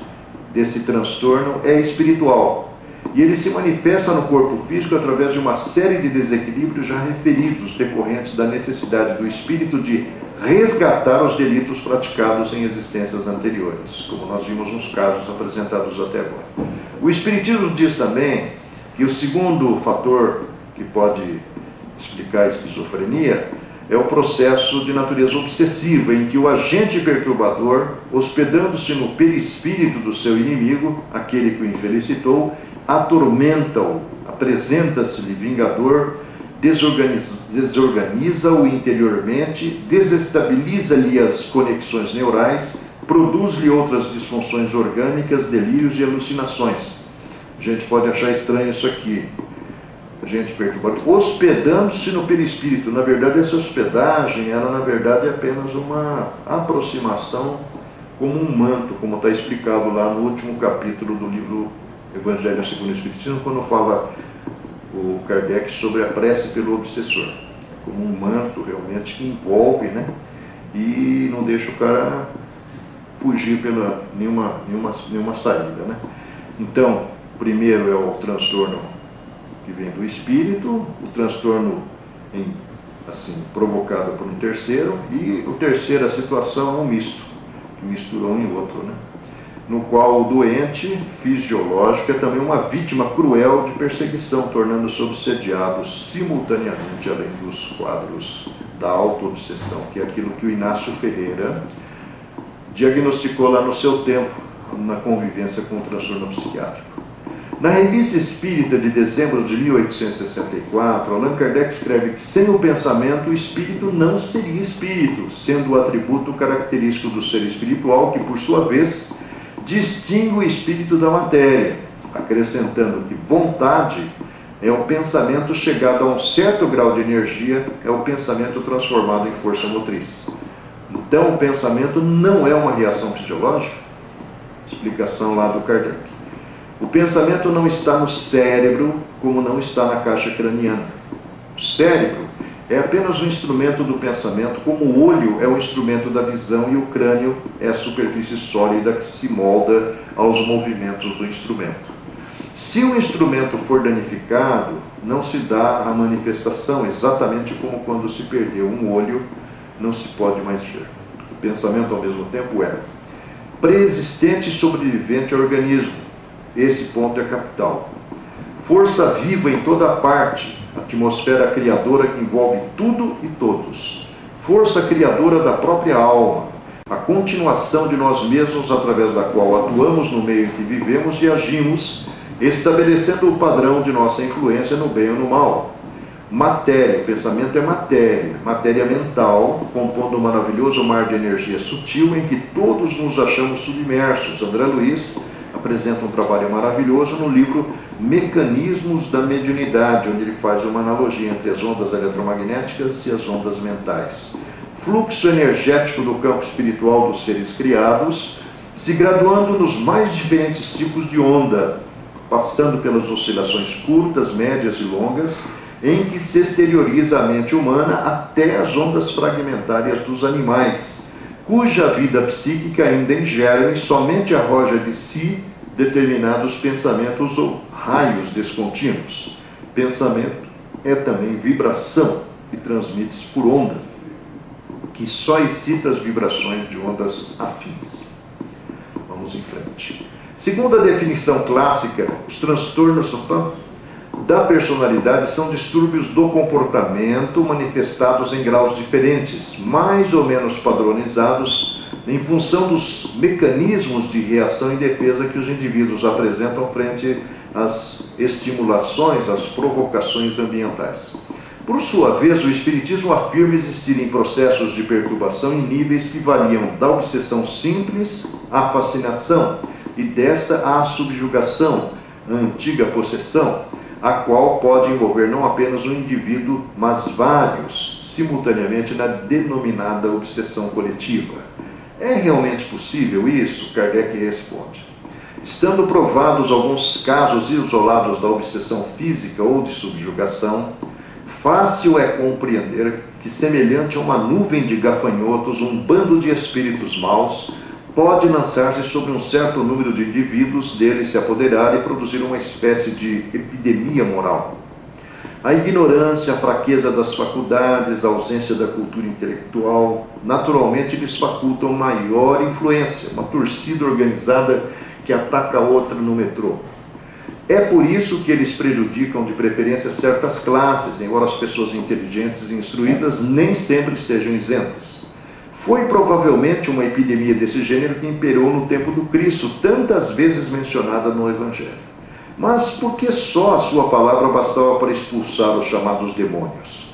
desse transtorno é espiritual. E ele se manifesta no corpo físico através de uma série de desequilíbrios já referidos, decorrentes da necessidade do espírito de resgatar os delitos praticados em existências anteriores, como nós vimos nos casos apresentados até agora. O Espiritismo diz também que o segundo fator que pode explicar a esquizofrenia é o processo de natureza obsessiva, em que o agente perturbador, hospedando-se no perispírito do seu inimigo, aquele que o infelicitou, atormenta-o, apresenta-se-lhe vingador, desorganiza-o interiormente, desestabiliza-lhe as conexões neurais, produz-lhe outras disfunções orgânicas, delírios e alucinações. A gente pode achar estranho isso aqui. A gente perturbado, hospedando-se no perispírito. Na verdade, essa hospedagem, ela na verdade é apenas uma aproximação como um manto, como está explicado lá no último capítulo do livro Evangelho segundo o Espiritismo, quando fala o Kardec sobre a prece pelo obsessor, como um manto realmente que envolve, né, e não deixa o cara fugir pela nenhuma saída, né? Então, primeiro é o transtorno que vem do espírito, o transtorno provocado por um terceiro, e o terceira situação é um misto, que mistura um e outro, né? No qual o doente fisiológico é também uma vítima cruel de perseguição, tornando-se obsediado simultaneamente, além dos quadros da auto-obsessão, que é aquilo que o Inácio Ferreira diagnosticou lá no seu tempo, na convivência com o transtorno psiquiátrico. Na Revista Espírita de dezembro de 1864, Allan Kardec escreve que sem o pensamento, o espírito não seria espírito, sendo o atributo característico do ser espiritual, que por sua vez distingue o espírito da matéria, acrescentando que vontade é um pensamento chegado a um certo grau de energia, é o pensamento transformado em força motriz. Então, o pensamento não é uma reação fisiológica? Explicação lá do Kardec. O pensamento não está no cérebro, como não está na caixa craniana. O cérebro é apenas um instrumento do pensamento, como o olho é o instrumento da visão e o crânio é a superfície sólida que se molda aos movimentos do instrumento. Se o instrumento for danificado, não se dá a manifestação, exatamente como quando se perdeu um olho, não se pode mais ver. O pensamento, ao mesmo tempo, é preexistente e sobrevivente ao organismo, Esse ponto é capital. Força viva em toda parte, atmosfera criadora que envolve tudo e todos. Força criadora da própria alma, a continuação de nós mesmos através da qual atuamos no meio em que vivemos e agimos, estabelecendo o padrão de nossa influência no bem ou no mal. Matéria, pensamento é matéria, matéria mental, compondo um maravilhoso mar de energia sutil em que todos nos achamos submersos. André Luiz apresenta um trabalho maravilhoso no livro Mecanismos da Mediunidade, onde ele faz uma analogia entre as ondas eletromagnéticas e as ondas mentais. Fluxo energético do campo espiritual dos seres criados, se graduando nos mais diferentes tipos de onda, passando pelas oscilações curtas, médias e longas, em que se exterioriza a mente humana até as ondas fragmentárias dos animais, cuja vida psíquica ainda ingere e somente arroja de si determinados pensamentos ou raios descontínuos. Pensamento é também vibração e transmite-se por onda, que só excita as vibrações de ondas afins. Vamos em frente. Segundo a definição clássica, os transtornos da personalidade são distúrbios do comportamento manifestados em graus diferentes, mais ou menos padronizados, em função dos mecanismos de reação e defesa que os indivíduos apresentam frente às estimulações, às provocações ambientais. Por sua vez, o Espiritismo afirma existirem processos de perturbação em níveis que variam da obsessão simples à fascinação e desta à subjugação, a antiga possessão, a qual pode envolver não apenas um indivíduo, mas vários, simultaneamente na denominada obsessão coletiva. É realmente possível isso? Kardec responde. Estando provados alguns casos isolados da obsessão física ou de subjugação, fácil é compreender que, semelhante a uma nuvem de gafanhotos, um bando de espíritos maus pode lançar-se sobre um certo número de indivíduos, deles se apoderar e produzir uma espécie de epidemia moral. A ignorância, a fraqueza das faculdades, a ausência da cultura intelectual, naturalmente lhes facultam maior influência, uma torcida organizada que ataca a outra no metrô. É por isso que eles prejudicam de preferência certas classes, embora as pessoas inteligentes e instruídas nem sempre estejam isentas. Foi provavelmente uma epidemia desse gênero que imperou no tempo do Cristo, tantas vezes mencionada no Evangelho. Mas por que só a sua palavra bastava para expulsar os chamados demônios?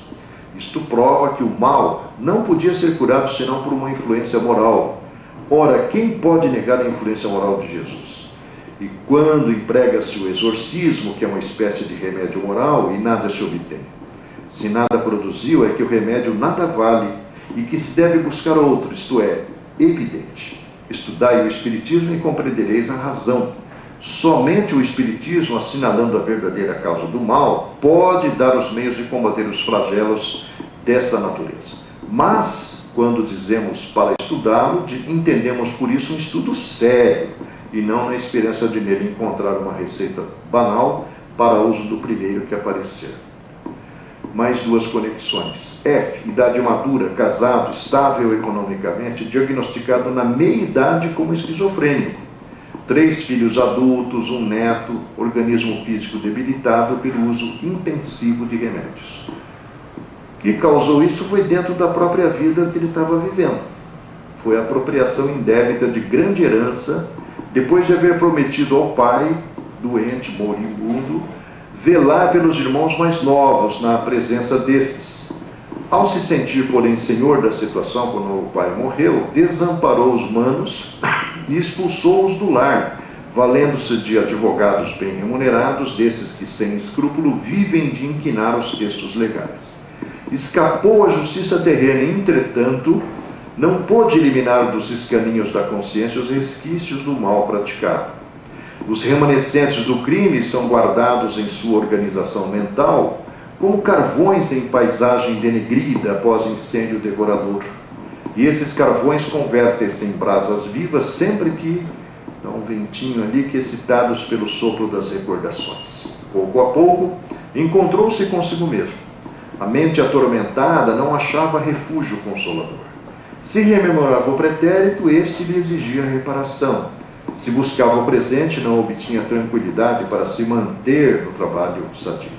Isto prova que o mal não podia ser curado senão por uma influência moral. Ora, quem pode negar a influência moral de Jesus? E quando emprega-se o exorcismo, que é uma espécie de remédio moral, e nada se obtém. Se nada produziu, é que o remédio nada vale e que se deve buscar outro, isto é, evidente. Estudai o Espiritismo e compreendereis a razão. Somente o Espiritismo, assinalando a verdadeira causa do mal, pode dar os meios de combater os flagelos dessa natureza. Mas, quando dizemos para estudá-lo, entendemos por isso um estudo sério, e não na esperança de nele encontrar uma receita banal para uso do primeiro que aparecer. Mais duas conexões. F, idade madura, casado, estável economicamente, diagnosticado na meia-idade como esquizofrênico. 3 filhos adultos, um neto, organismo físico debilitado pelo uso intensivo de remédios. O que causou isso foi dentro da própria vida que ele estava vivendo. Foi a apropriação indébita de grande herança, depois de haver prometido ao pai, doente, moribundo, velar pelos irmãos mais novos na presença destes. Ao se sentir, porém, senhor da situação quando o pai morreu, desamparou os manos e expulsou-os do lar, valendo-se de advogados bem remunerados, desses que sem escrúpulo vivem de inquinar os textos legais. Escapou à justiça terrena, entretanto, não pôde eliminar dos escaninhos da consciência os resquícios do mal praticado. Os remanescentes do crime são guardados em sua organização mental como carvões em paisagem denegrida após incêndio devorador. E esses carvões convertem-se em brasas vivas sempre que dá um ventinho ali, que excitados pelo sopro das recordações. Pouco a pouco, encontrou-se consigo mesmo. A mente atormentada não achava refúgio consolador. Se rememorava o pretérito, este lhe exigia reparação. Se buscava o presente, não obtinha tranquilidade para se manter no trabalho sadio.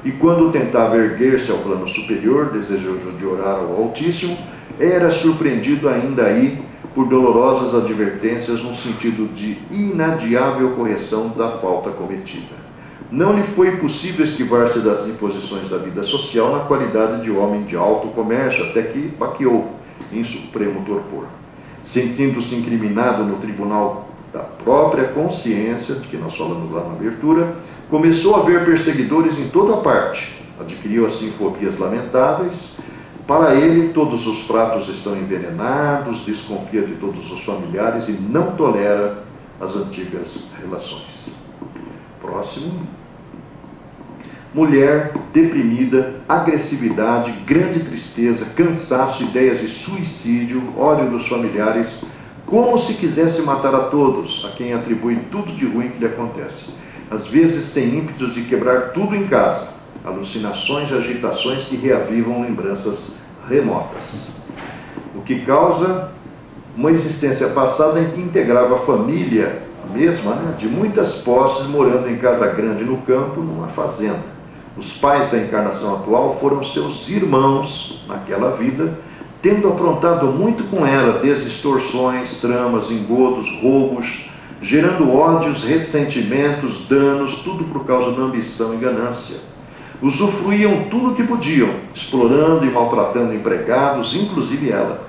E quando tentava erguer-se ao plano superior, desejoso de orar ao Altíssimo, era surpreendido ainda aí por dolorosas advertências no sentido de inadiável correção da falta cometida. Não lhe foi possível esquivar-se das imposições da vida social na qualidade de homem de alto comércio, até que baqueou em supremo torpor. Sentindo-se incriminado no tribunal da própria consciência, de que nós falamos lá na abertura, começou a ver perseguidores em toda parte. Adquiriu assim fobias lamentáveis. Para ele, todos os pratos estão envenenados, desconfia de todos os familiares e não tolera as antigas relações. Próximo. Mulher deprimida, agressividade, grande tristeza, cansaço, ideias de suicídio, ódio dos familiares, como se quisesse matar a todos, a quem atribui tudo de ruim que lhe acontece. Às vezes tem ímpetos de quebrar tudo em casa, alucinações e agitações que reavivam lembranças remotas. O que causa uma existência passada em que integrava a família, a mesma, de muitas posses, morando em casa grande no campo, numa fazenda. Os pais da encarnação atual foram seus irmãos naquela vida, tendo aprontado muito com ela, desde extorsões, tramas, engodos, roubos, gerando ódios, ressentimentos, danos, tudo por causa da ambição e ganância. Usufruíam tudo o que podiam, explorando e maltratando empregados, inclusive ela.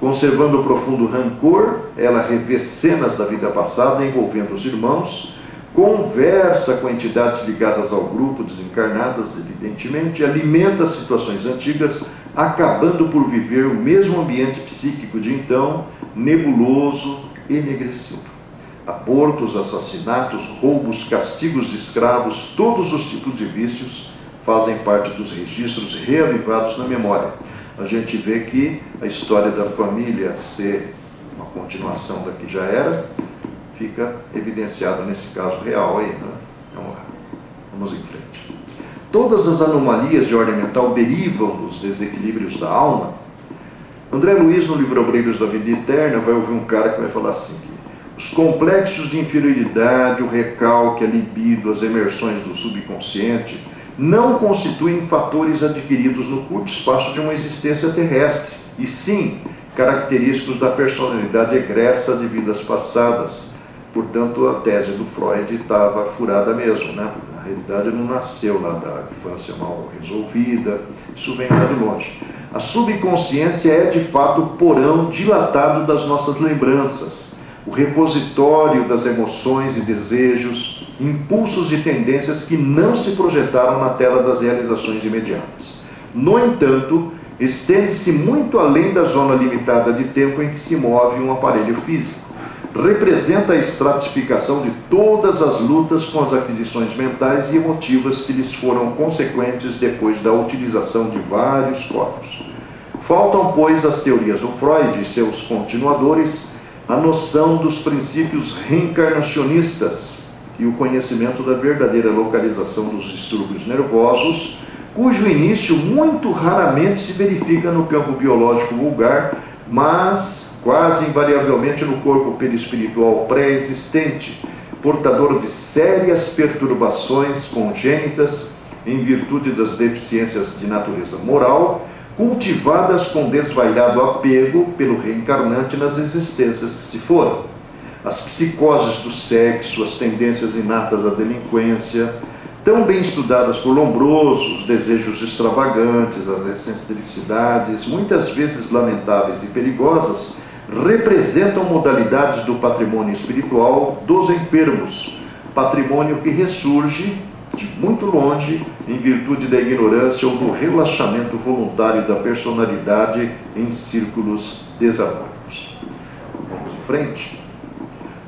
Conservando profundo rancor, ela revê cenas da vida passada envolvendo os irmãos, conversa com entidades ligadas ao grupo, desencarnadas, evidentemente, alimenta situações antigas, acabando por viver o mesmo ambiente psíquico de então, nebuloso, enegrecido. Abortos, assassinatos, roubos, castigos de escravos, todos os tipos de vícios fazem parte dos registros reavivados na memória. A gente vê que a história da família ser uma continuação da que já era, fica evidenciado nesse caso real aí, né? Então, vamos em frente. Todas as anomalias de ordem mental derivam dos desequilíbrios da alma. André Luiz, no livro Obreiros da Vida Eterna, vai ouvir um cara que vai falar assim, que os complexos de inferioridade, o recalque, a libido, as emersões do subconsciente, não constituem fatores adquiridos no curto espaço de uma existência terrestre, e sim característicos da personalidade egressa de vidas passadas. Portanto, a tese do Freud estava furada mesmo, né? Na realidade, não nasceu lá da infância mal resolvida, isso vem lá de longe. A subconsciência é, de fato, o porão dilatado das nossas lembranças, o repositório das emoções e desejos, impulsos e tendências que não se projetaram na tela das realizações imediatas. No entanto, estende-se muito além da zona limitada de tempo em que se move um aparelho físico. Representa a estratificação de todas as lutas com as aquisições mentais e emotivas que lhes foram consequentes depois da utilização de vários corpos. Faltam, pois, às teorias do Freud e seus continuadores a noção dos princípios reencarnacionistas e o conhecimento da verdadeira localização dos distúrbios nervosos, cujo início muito raramente se verifica no campo biológico vulgar, mas quase invariavelmente no corpo perispiritual pré-existente, portador de sérias perturbações congênitas em virtude das deficiências de natureza moral, cultivadas com desvairado apego pelo reencarnante nas existências que se foram. As psicoses do sexo, as tendências inatas à delinquência, tão bem estudadas por Lombroso, os desejos extravagantes, as excentricidades, muitas vezes lamentáveis e perigosas, representam modalidades do patrimônio espiritual dos enfermos, patrimônio que ressurge de muito longe em virtude da ignorância ou do relaxamento voluntário da personalidade em círculos desarmônicos. Vamos em frente.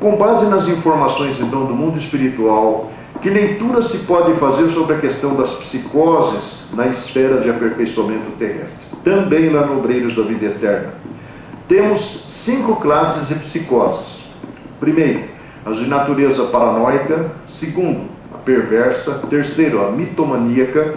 Com base nas informações então do mundo espiritual, que leitura se pode fazer sobre a questão das psicoses na esfera de aperfeiçoamento terrestre? Também lá no Obreiros da Vida Eterna. Temos 5 classes de psicoses. Primeiro, as de natureza paranoica. Segundo, a perversa. Terceiro, a mitomaníaca.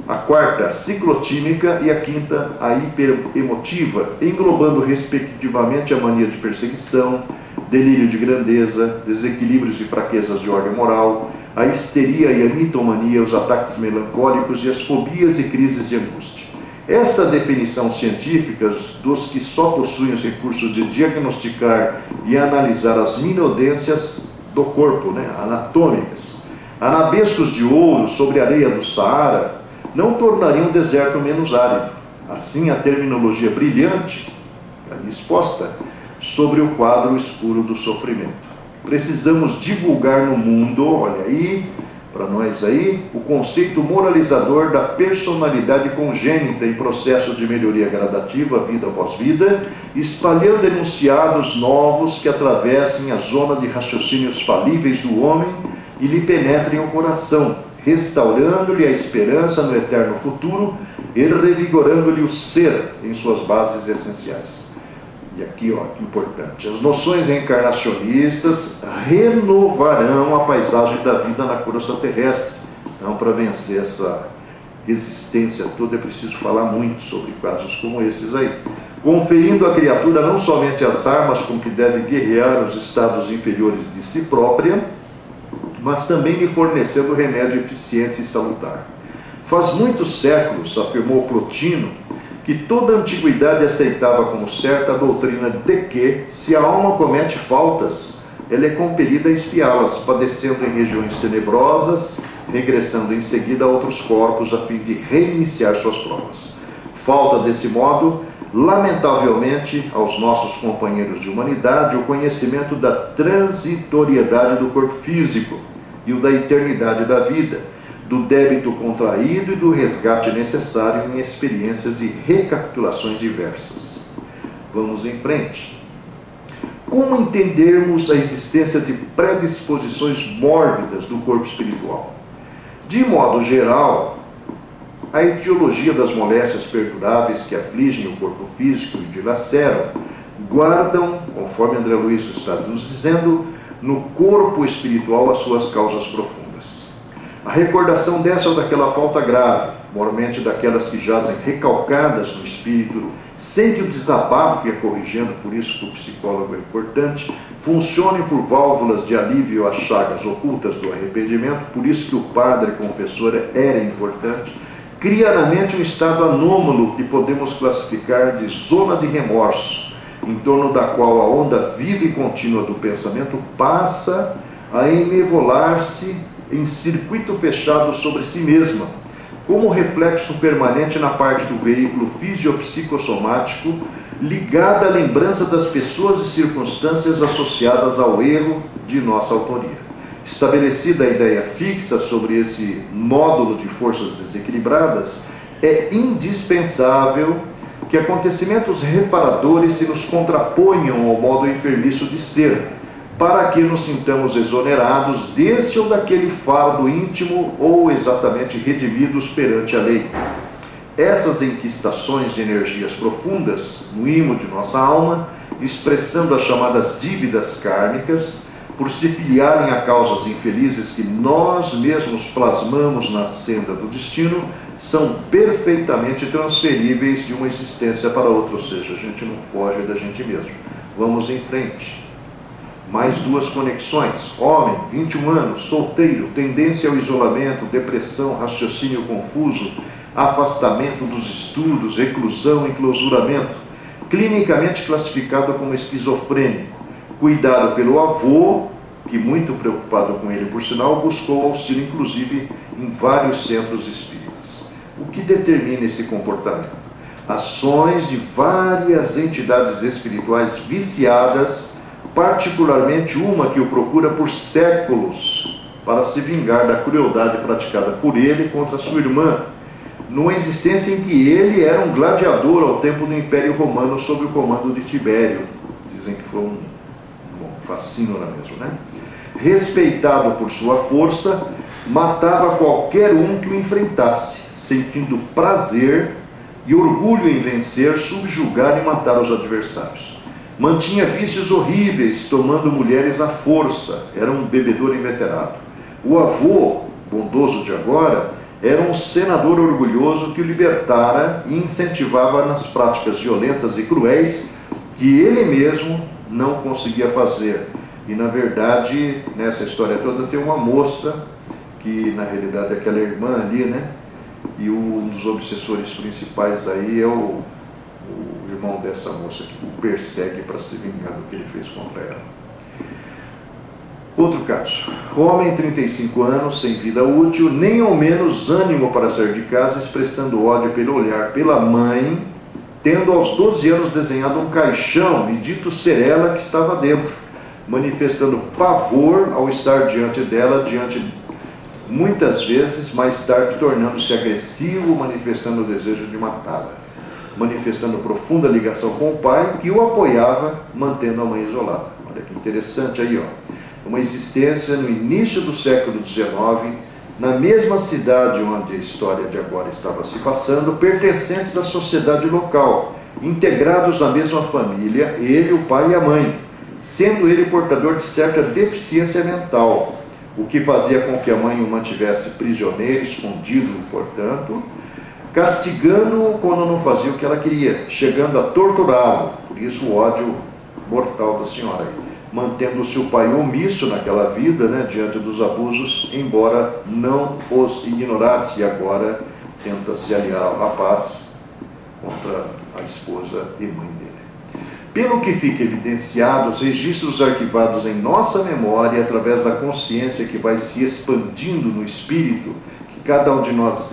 A quarta, ciclotímica, e a quinta, a hiperemotiva, englobando respectivamente a mania de perseguição, delírio de grandeza, desequilíbrios e fraquezas de ordem moral, a histeria e a mitomania, os ataques melancólicos e as fobias e crises de angústia. Esta definição científica dos que só possuem os recursos de diagnosticar e analisar as minudências do corpo, anatômicas, anabescos de ouro sobre a areia do Saara, não tornariam o deserto menos árido. Assim, a terminologia brilhante, ali exposta, sobre o quadro escuro do sofrimento. Precisamos divulgar no mundo, olha aí, para nós aí, o conceito moralizador da personalidade congênita em processo de melhoria gradativa, vida após vida, espalhando enunciados novos que atravessem a zona de raciocínios falíveis do homem e lhe penetrem o coração, restaurando-lhe a esperança no eterno futuro e revigorando-lhe o ser em suas bases essenciais. E aqui, ó, que importante, as noções reencarnacionistas renovarão a paisagem da vida na crosta terrestre. Então, para vencer essa resistência toda, é preciso falar muito sobre casos como esses aí, conferindo à criatura não somente as armas com que deve guerrear os estados inferiores de si própria, mas também lhe fornecendo remédio eficiente e salutar. Faz muitos séculos, afirmou Plotino, que toda a antiguidade aceitava como certa a doutrina de que, se a alma comete faltas, ela é compelida a expiá-las, padecendo em regiões tenebrosas, regressando em seguida a outros corpos a fim de reiniciar suas provas. Falta, desse modo, lamentavelmente, aos nossos companheiros de humanidade, o conhecimento da transitoriedade do corpo físico e o da eternidade da vida, do débito contraído e do resgate necessário em experiências e recapitulações diversas. Vamos em frente. Como entendermos a existência de predisposições mórbidas do corpo espiritual? De modo geral, a etiologia das moléstias perduráveis que afligem o corpo físico e dilaceram guardam, conforme André Luiz está nos dizendo, no corpo espiritual as suas causas profundas. A recordação dessa ou daquela falta grave, mormente daquelas que jazem recalcadas no espírito, sem que o desabafe a corrigindo, por isso que o psicólogo é importante, funcione por válvulas de alívio às chagas ocultas do arrependimento, por isso que o padre confessor era importante, cria na mente um estado anômalo que podemos classificar de zona de remorso, em torno da qual a onda viva e contínua do pensamento passa a enevolar-se em circuito fechado sobre si mesma, como reflexo permanente na parte do veículo fisiopsicossomático ligada à lembrança das pessoas e circunstâncias associadas ao erro de nossa autoria. Estabelecida a ideia fixa sobre esse módulo de forças desequilibradas, é indispensável que acontecimentos reparadores se nos contraponham ao modo enfermiço de ser, para que nos sintamos exonerados desse ou daquele fardo íntimo ou exatamente redimidos perante a lei. Essas enquistações de energias profundas no imo de nossa alma, expressando as chamadas dívidas kármicas, por se filiarem a causas infelizes que nós mesmos plasmamos na senda do destino, são perfeitamente transferíveis de uma existência para outra, ou seja, a gente não foge da gente mesmo. Vamos em frente. Mais duas conexões. Homem, 21 anos, solteiro, tendência ao isolamento, depressão, raciocínio confuso, afastamento dos estudos, reclusão, enclausuramento, clinicamente classificado como esquizofrênico, cuidado pelo avô, que, muito preocupado com ele, por sinal, buscou auxílio, inclusive, em vários centros espíritas. O que determina esse comportamento? Ações de várias entidades espirituais viciadas, particularmente uma que o procura por séculos para se vingar da crueldade praticada por ele contra sua irmã, numa existência em que ele era um gladiador ao tempo do Império Romano sob o comando de Tibério. Dizem que foi um fascínio lá mesmo, né? Respeitado por sua força, matava qualquer um que o enfrentasse, sentindo prazer e orgulho em vencer, subjugar e matar os adversários. Mantinha vícios horríveis, tomando mulheres à força, era um bebedor inveterado. O avô, bondoso de agora, era um senador orgulhoso que o libertara e incentivava nas práticas violentas e cruéis que ele mesmo não conseguia fazer. E, na verdade, nessa história toda tem uma moça, que na realidade é aquela irmã ali, né? E um dos obsessores principais aí é o irmão dessa moça que o persegue para se vingar do que ele fez contra ela. Outro caso. Homem, 35 anos, sem vida útil, nem ao menos ânimo para sair de casa, expressando ódio pelo olhar pela mãe, tendo aos 12 anos desenhado um caixão e dito ser ela que estava dentro, manifestando pavor ao estar diante dela, muitas vezes, mais tarde tornando-se agressivo, manifestando o desejo de matá-la, manifestando profunda ligação com o pai, que o apoiava, mantendo a mãe isolada. Olha que interessante aí, ó. Uma existência no início do século XIX, na mesma cidade onde a história de agora estava se passando, pertencentes à sociedade local, integrados na mesma família, ele, o pai e a mãe, sendo ele portador de certa deficiência mental, o que fazia com que a mãe o mantivesse prisioneiro, escondido, portanto, castigando-o quando não fazia o que ela queria, chegando a torturá-lo, por isso o ódio mortal da senhora, mantendo o seu pai omisso naquela vida, né, diante dos abusos, embora não os ignorasse, e agora tenta se aliar ao rapaz contra a esposa e mãe dele. Pelo que fica evidenciado, os registros arquivados em nossa memória, através da consciência que vai se expandindo no espírito, que cada um de nós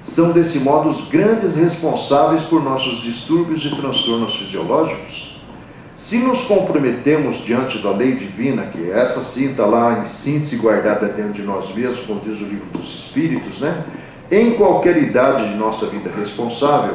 são desse modo os grandes responsáveis por nossos distúrbios e transtornos fisiológicos. Se nos comprometemos diante da lei divina, que essa sim está lá em síntese guardada dentro de nós mesmos, como diz o livro dos Espíritos, né? Em qualquer idade de nossa vida responsável,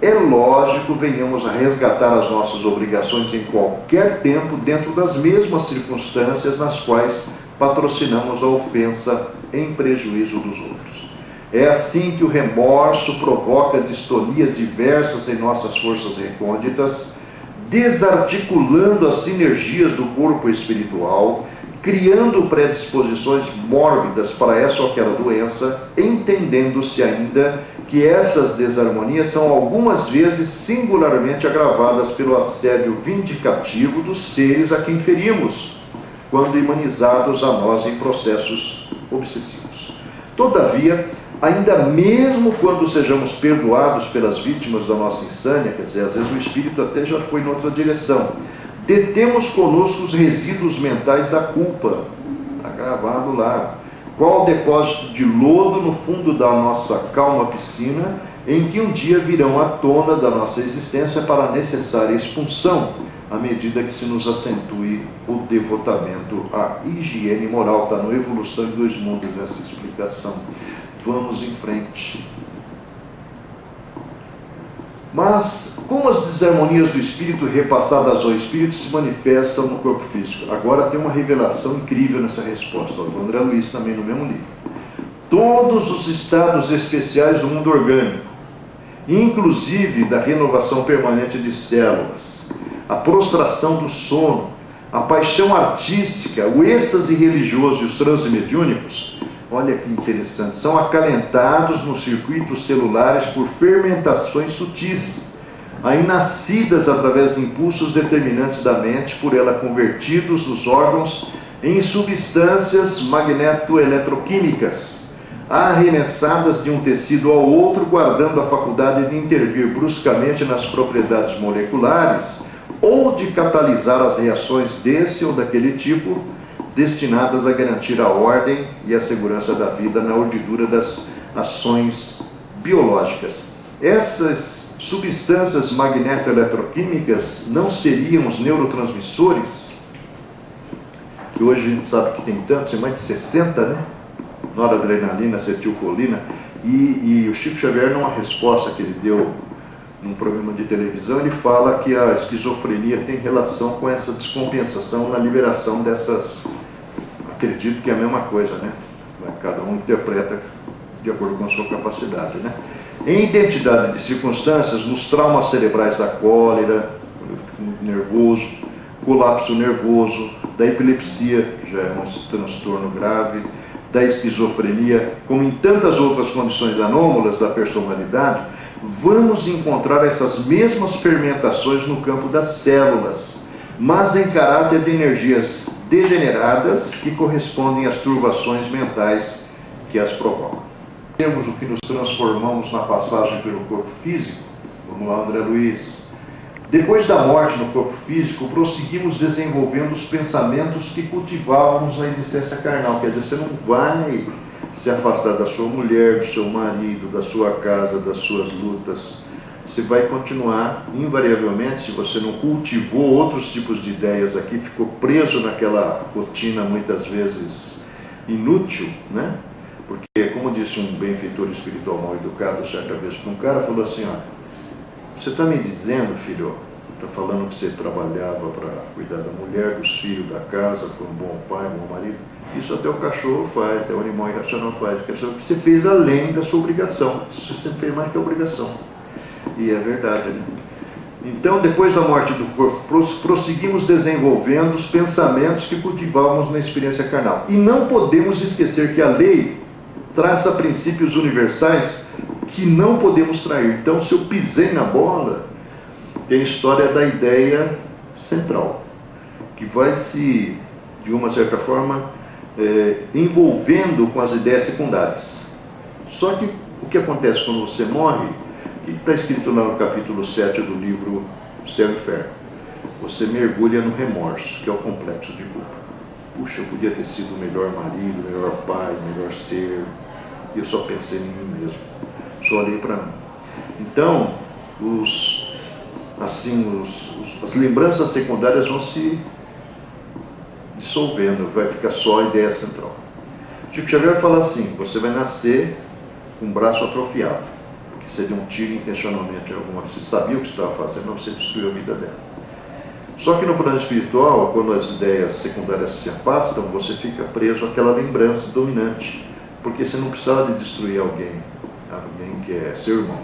é lógico venhamos a resgatar as nossas obrigações em qualquer tempo, dentro das mesmas circunstâncias nas quais patrocinamos a ofensa em prejuízo dos outros. É assim que o remorso provoca distonias diversas em nossas forças recônditas, desarticulando as sinergias do corpo espiritual, criando predisposições mórbidas para essa ou aquela doença, entendendo-se ainda que essas desarmonias são algumas vezes singularmente agravadas pelo assédio vindicativo dos seres a quem ferimos, quando imanizados a nós em processos obsessivos. Todavia, ainda mesmo quando sejamos perdoados pelas vítimas da nossa insânia, quer dizer, às vezes o espírito até já foi em outra direção, detemos conosco os resíduos mentais da culpa, está gravado lá, qual depósito de lodo no fundo da nossa calma piscina, em que um dia virão à tona da nossa existência para a necessária expulsão, à medida que se nos acentue o devotamento à higiene moral. Está no Evolução em Dois Mundos essa explicação. Vamos em frente. Mas como as desarmonias do espírito repassadas ao espírito se manifestam no corpo físico? Agora tem uma revelação incrível nessa resposta, do André Luiz também no mesmo livro. Todos os estados especiais do mundo orgânico, inclusive da renovação permanente de células, a prostração do sono, a paixão artística, o êxtase religioso e os transes mediúnicos, olha que interessante, são acalentados nos circuitos celulares por fermentações sutis, aí nascidas através de impulsos determinantes da mente, por ela convertidos os órgãos em substâncias magnetoeletroquímicas, arremessadas de um tecido ao outro, guardando a faculdade de intervir bruscamente nas propriedades moleculares ou de catalisar as reações desse ou daquele tipo, destinadas a garantir a ordem e a segurança da vida na urdidura das ações biológicas. Essas substâncias magnetoeletroquímicas não seriam os neurotransmissores, que hoje a gente sabe que tem tantos, tem mais de 60, né? Noradrenalina, acetilcolina, e o Chico Xavier, numa resposta que ele deu num programa de televisão, ele fala que a esquizofrenia tem relação com essa descompensação na liberação dessas, acredito que é a mesma coisa, né? Cada um interpreta de acordo com a sua capacidade, né? Em identidade de circunstâncias, nos traumas cerebrais da cólera, nervoso, colapso nervoso, da epilepsia, que já é um transtorno grave, da esquizofrenia, como em tantas outras condições anômalas da personalidade, vamos encontrar essas mesmas fermentações no campo das células, mas em caráter de energias degeneradas que correspondem às turbações mentais que as provocam. Temos o que nos transformamos na passagem pelo corpo físico. Vamos lá, André Luiz. Depois da morte no corpo físico, prosseguimos desenvolvendo os pensamentos que cultivávamos na existência carnal. Quer dizer, você não vai se afastar da sua mulher, do seu marido, da sua casa, das suas lutas. Você vai continuar, invariavelmente, se você não cultivou outros tipos de ideias aqui, ficou preso naquela rotina muitas vezes inútil, né? Porque, como disse um benfeitor espiritual mal educado certa vez para um cara, falou assim, ó, você está me dizendo, filho, está falando que você trabalhava para cuidar da mulher, dos filhos, da casa, foi um bom pai, um bom marido, isso até o cachorro faz, até o animal irracional faz, quer dizer, o que você fez além da sua obrigação, você fez mais que a obrigação. E é verdade, né? Então, depois da morte do corpo, prosseguimos desenvolvendo os pensamentos que cultivávamos na experiência carnal. E não podemos esquecer que a lei traça princípios universais que não podemos trair. Então, se eu pisei na bola, tem a história da ideia central, que vai se, de uma certa forma, envolvendo com as ideias secundárias. Só que o que acontece quando você morre, que está escrito lá no capítulo 7 do livro Céu e Inferno, você mergulha no remorso, que é o complexo de culpa. Puxa, eu podia ter sido o melhor marido, o melhor pai, o melhor ser, e eu só pensei em mim mesmo, só olhei para mim. Então, as lembranças secundárias vão se dissolvendo, vai ficar só a ideia central. Chico Xavier fala assim, você vai nascer com o braço atrofiado, você deu um tiro intencionalmente em alguma, você sabia o que você estava fazendo, mas você destruiu a vida dela. Só que no plano espiritual, quando as ideias secundárias se afastam, você fica preso àquela lembrança dominante, porque você não precisava de destruir alguém que é seu irmão.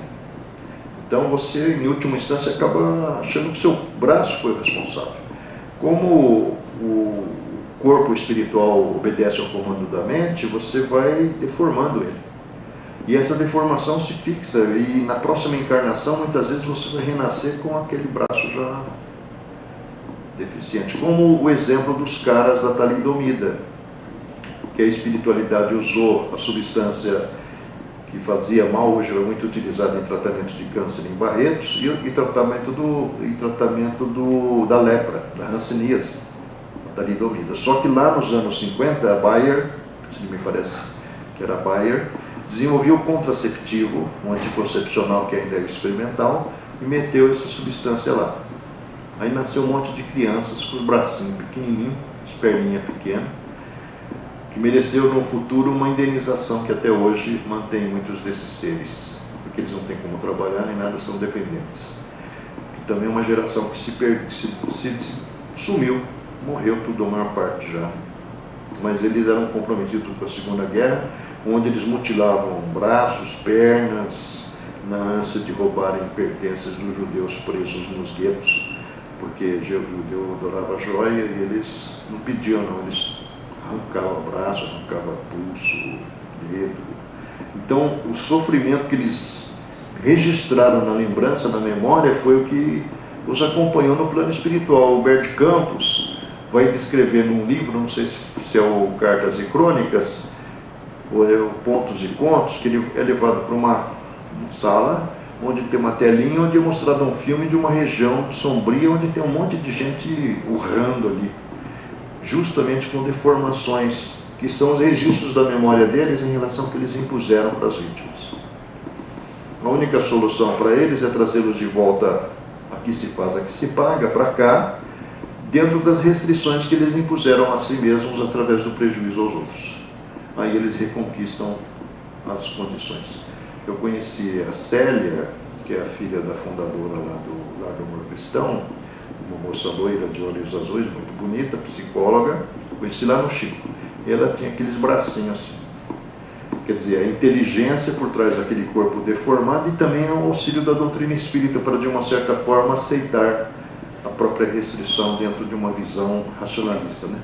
Então você, em última instância, acaba achando que seu braço foi o responsável. Como o corpo espiritual obedece ao comando da mente, você vai deformando ele. E essa deformação se fixa, e na próxima encarnação, muitas vezes você vai renascer com aquele braço já deficiente. Como o exemplo dos caras da talidomida, que a espiritualidade usou a substância que fazia mal, hoje era muito utilizada em tratamento de câncer em Barretos, e tratamento da lepra, da hanseníase, a talidomida. Só que lá nos anos 50, a Bayer, se me parece que era a Bayer, desenvolveu o contraceptivo, um anticoncepcional que ainda é experimental, e meteu essa substância lá. Aí nasceu um monte de crianças com os bracinhos pequenininhos, as perninhas pequenas, que mereceu no futuro uma indenização que até hoje mantém muitos desses seres, porque eles não têm como trabalhar nem nada, são dependentes. E também uma geração que se sumiu, morreu tudo, a maior parte já. Mas eles eram comprometidos com a Segunda Guerra, onde eles mutilavam braços, pernas, na ânsia de roubarem pertences dos judeus presos nos guetos, porque o judeu adorava joia e eles não pediam não, eles arrancavam braço, arrancavam pulso, dedo. Então o sofrimento que eles registraram na lembrança, na memória, foi o que os acompanhou no plano espiritual. O Bert Campos vai descrever num livro, não sei se é o Cartas e Crônicas, ou é o Pontos e Contos, que ele é levado para uma sala onde tem uma telinha onde é mostrado um filme de uma região sombria onde tem um monte de gente urrando ali, justamente com deformações que são os registros da memória deles em relação ao que eles impuseram para as vítimas. A única solução para eles é trazê-los de volta a que se faz, a que se paga, para cá, dentro das restrições que eles impuseram a si mesmos através do prejuízo aos outros. Aí eles reconquistam as condições. Eu conheci a Célia, que é a filha da fundadora lá do Lar do Amor Cristão, uma moça loira de olhos azuis, muito bonita, psicóloga, conheci lá no Chico. Ela tinha aqueles bracinhos assim. Quer dizer, a inteligência por trás daquele corpo deformado e também o auxílio da doutrina espírita para, de uma certa forma, aceitar a própria restrição dentro de uma visão racionalista, né?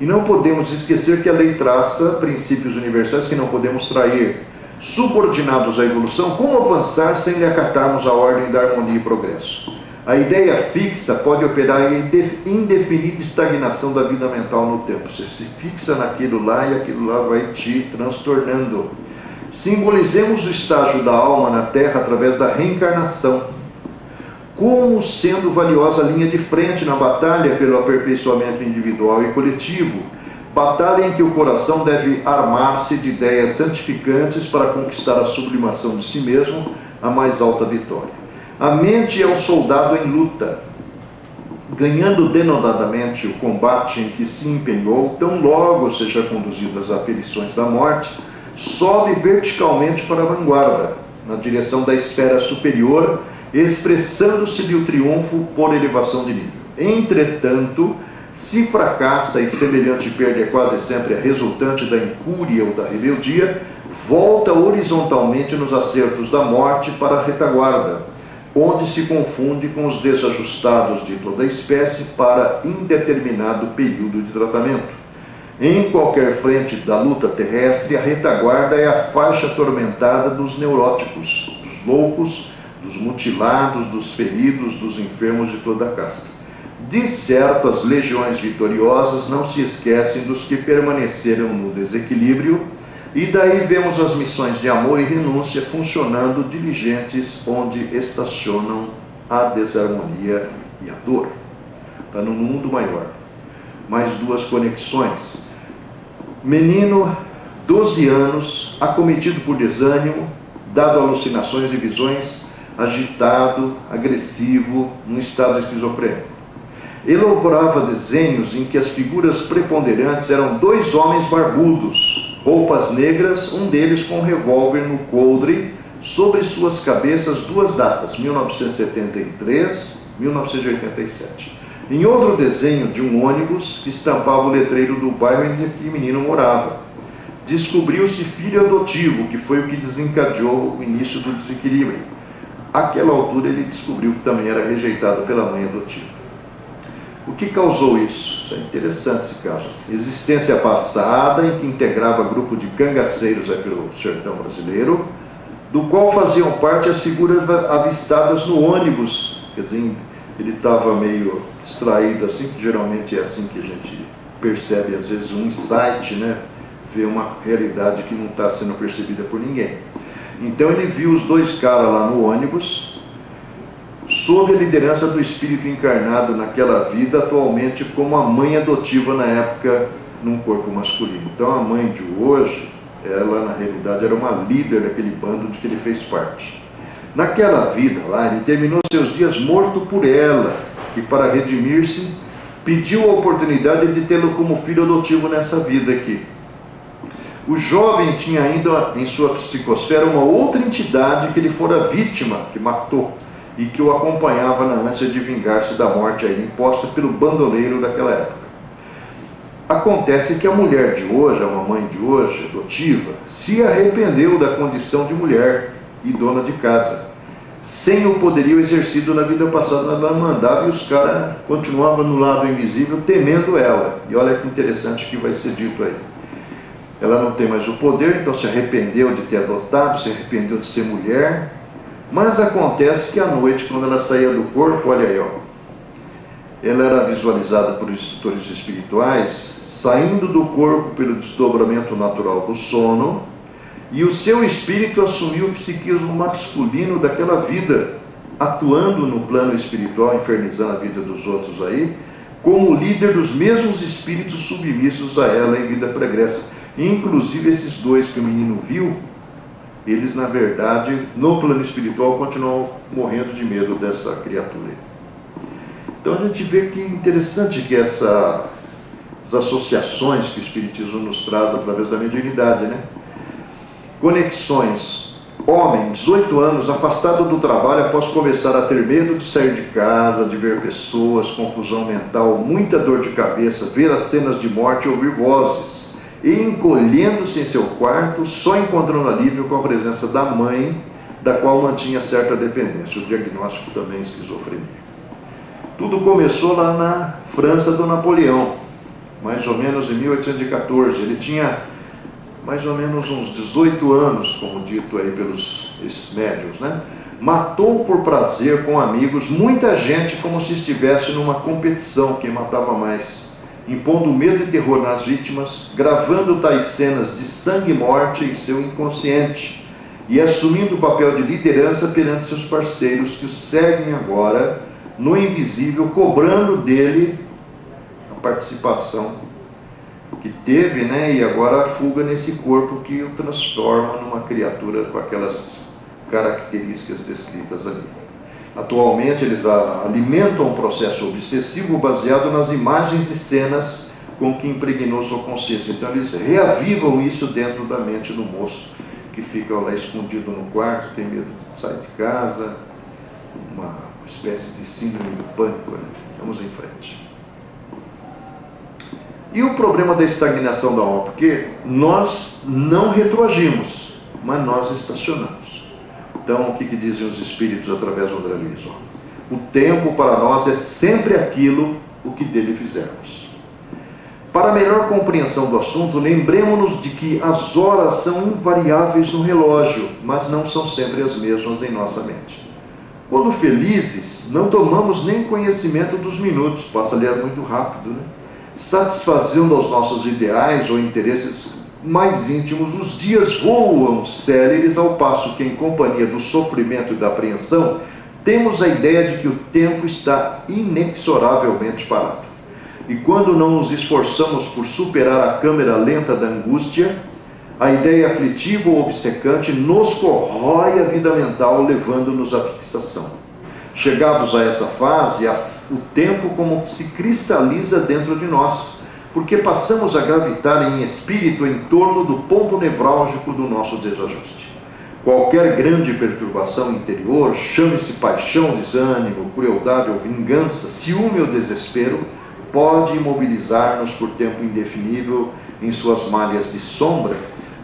E não podemos esquecer que a lei traça princípios universais que não podemos trair. Subordinados à evolução, como avançar sem lhe acatarmos a ordem da harmonia e progresso? A ideia fixa pode operar em indefinida estagnação da vida mental no tempo. Você se fixa naquilo lá e aquilo lá vai te transtornando. Simbolizemos o estágio da alma na Terra através da reencarnação, como sendo valiosa linha de frente na batalha pelo aperfeiçoamento individual e coletivo, batalha em que o coração deve armar-se de ideias santificantes para conquistar a sublimação de si mesmo, a mais alta vitória. A mente é o soldado em luta, ganhando denodadamente o combate em que se empenhou, tão logo seja conduzido às aflições da morte, sobe verticalmente para a vanguarda, na direção da esfera superior, expressando-se-lhe o triunfo por elevação de nível. Entretanto, se fracassa e semelhante perda é quase sempre a resultante da incúria ou da rebeldia, volta horizontalmente nos acertos da morte para a retaguarda, onde se confunde com os desajustados de toda a espécie para indeterminado período de tratamento. Em qualquer frente da luta terrestre, a retaguarda é a faixa atormentada dos neuróticos, dos loucos, dos mutilados, dos feridos, dos enfermos de toda a casta. De certo, as legiões vitoriosas não se esquecem dos que permaneceram no desequilíbrio, e daí vemos as missões de amor e renúncia funcionando diligentes onde estacionam a desarmonia e a dor. Está no mundo maior. Mais duas conexões. Menino, 12 anos, acometido por desânimo, dado a alucinações e visões, agitado, agressivo, num estado esquizofrênico. Elaborava desenhos em que as figuras preponderantes eram dois homens barbudos, roupas negras, um deles com um revólver no coldre, sobre suas cabeças duas datas, 1973, 1987. Em outro desenho de um ônibus que estampava o letreiro do bairro em que o menino morava. Descobriu-se filho adotivo, que foi o que desencadeou o início do desequilíbrio. Àquela altura ele descobriu que também era rejeitado pela mãe adotiva. O que causou isso? Isso é interessante esse caso. Existência passada em que integrava grupo de cangaceiros pelo sertão brasileiro, do qual faziam parte as figuras avistadas no ônibus. Quer dizer, ele estava meio distraído assim, que geralmente é assim que a gente percebe às vezes um insight, né? Vê uma realidade que não está sendo percebida por ninguém. Então ele viu os dois caras lá no ônibus, sob a liderança do espírito encarnado naquela vida, atualmente como a mãe adotiva na época, num corpo masculino. Então a mãe de hoje, ela na realidade era uma líder daquele bando de que ele fez parte. Naquela vida lá, ele terminou seus dias morto por ela, e para redimir-se, pediu a oportunidade de tê-lo como filho adotivo nessa vida aqui. O jovem tinha ainda em sua psicosfera uma outra entidade que ele fora vítima, que matou, e que o acompanhava na ânsia de vingar-se da morte aí imposta pelo bandoleiro daquela época. Acontece que a mulher de hoje, a mamãe de hoje, adotiva, se arrependeu da condição de mulher e dona de casa. Sem o poderio exercido na vida passada, ela mandava e os caras continuavam no lado invisível, temendo ela. E olha que interessante que vai ser dito aí. Ela não tem mais o poder, então se arrependeu de ter adotado, se arrependeu de ser mulher. Mas acontece que à noite, quando ela saía do corpo, olha aí, ó, ela era visualizada por instrutores espirituais, saindo do corpo pelo desdobramento natural do sono, e o seu espírito assumiu o psiquismo masculino daquela vida, atuando no plano espiritual, infernizando a vida dos outros aí, como líder dos mesmos espíritos submissos a ela em vida pregressa. Inclusive esses dois que o menino viu, eles na verdade, no plano espiritual, continuam morrendo de medo dessa criatura. Então a gente vê que interessante que essas associações que o Espiritismo nos traz através da mediunidade, né? Conexões. Homem, 18 anos, afastado do trabalho após começar a ter medo de sair de casa, de ver pessoas, confusão mental, muita dor de cabeça, ver as cenas de morte e ouvir vozes. E encolhendo-se em seu quarto, só encontrando alívio com a presença da mãe, da qual mantinha certa dependência. O diagnóstico também esquizofrenia. Tudo começou lá na França do Napoleão, mais ou menos em 1814. Ele tinha mais ou menos uns 18 anos, como dito aí pelos médiuns, né? Matou por prazer com amigos muita gente, como se estivesse numa competição, quem matava mais, impondo medo e terror nas vítimas, gravando tais cenas de sangue e morte em seu inconsciente e assumindo o papel de liderança perante seus parceiros, que o seguem agora no invisível, cobrando dele a participação que teve, né, e agora a fuga nesse corpo que o transforma numa criatura com aquelas características descritas ali. Atualmente eles alimentam um processo obsessivo baseado nas imagens e cenas com que impregnou sua consciência. Então eles reavivam isso dentro da mente do moço, que fica lá escondido no quarto, tem medo de sair de casa, uma espécie de síndrome do pânico, né? Vamos em frente. E o problema da estagnação da alma? Porque nós não retroagimos, mas nós estacionamos. Então, o que dizem os espíritos através do André Luiz? O tempo para nós é sempre aquilo o que dele fizermos. Para melhor compreensão do assunto, lembremos-nos de que as horas são invariáveis no relógio, mas não são sempre as mesmas em nossa mente. Quando felizes, não tomamos nem conhecimento dos minutos, passa a ler muito rápido, né? Satisfazendo aos nossos ideais ou interesses mais íntimos, os dias voam céleres, ao passo que, em companhia do sofrimento e da apreensão, temos a ideia de que o tempo está inexoravelmente parado. E quando não nos esforçamos por superar a câmera lenta da angústia, a ideia aflitiva ou obcecante nos corrói a vida mental, levando-nos à fixação. Chegados a essa fase, o tempo como se cristaliza dentro de nós, porque passamos a gravitar em espírito em torno do ponto nevrálgico do nosso desajuste. Qualquer grande perturbação interior, chame-se paixão, desânimo, crueldade ou vingança, ciúme ou desespero, pode imobilizar-nos por tempo indefinível em suas malhas de sombra,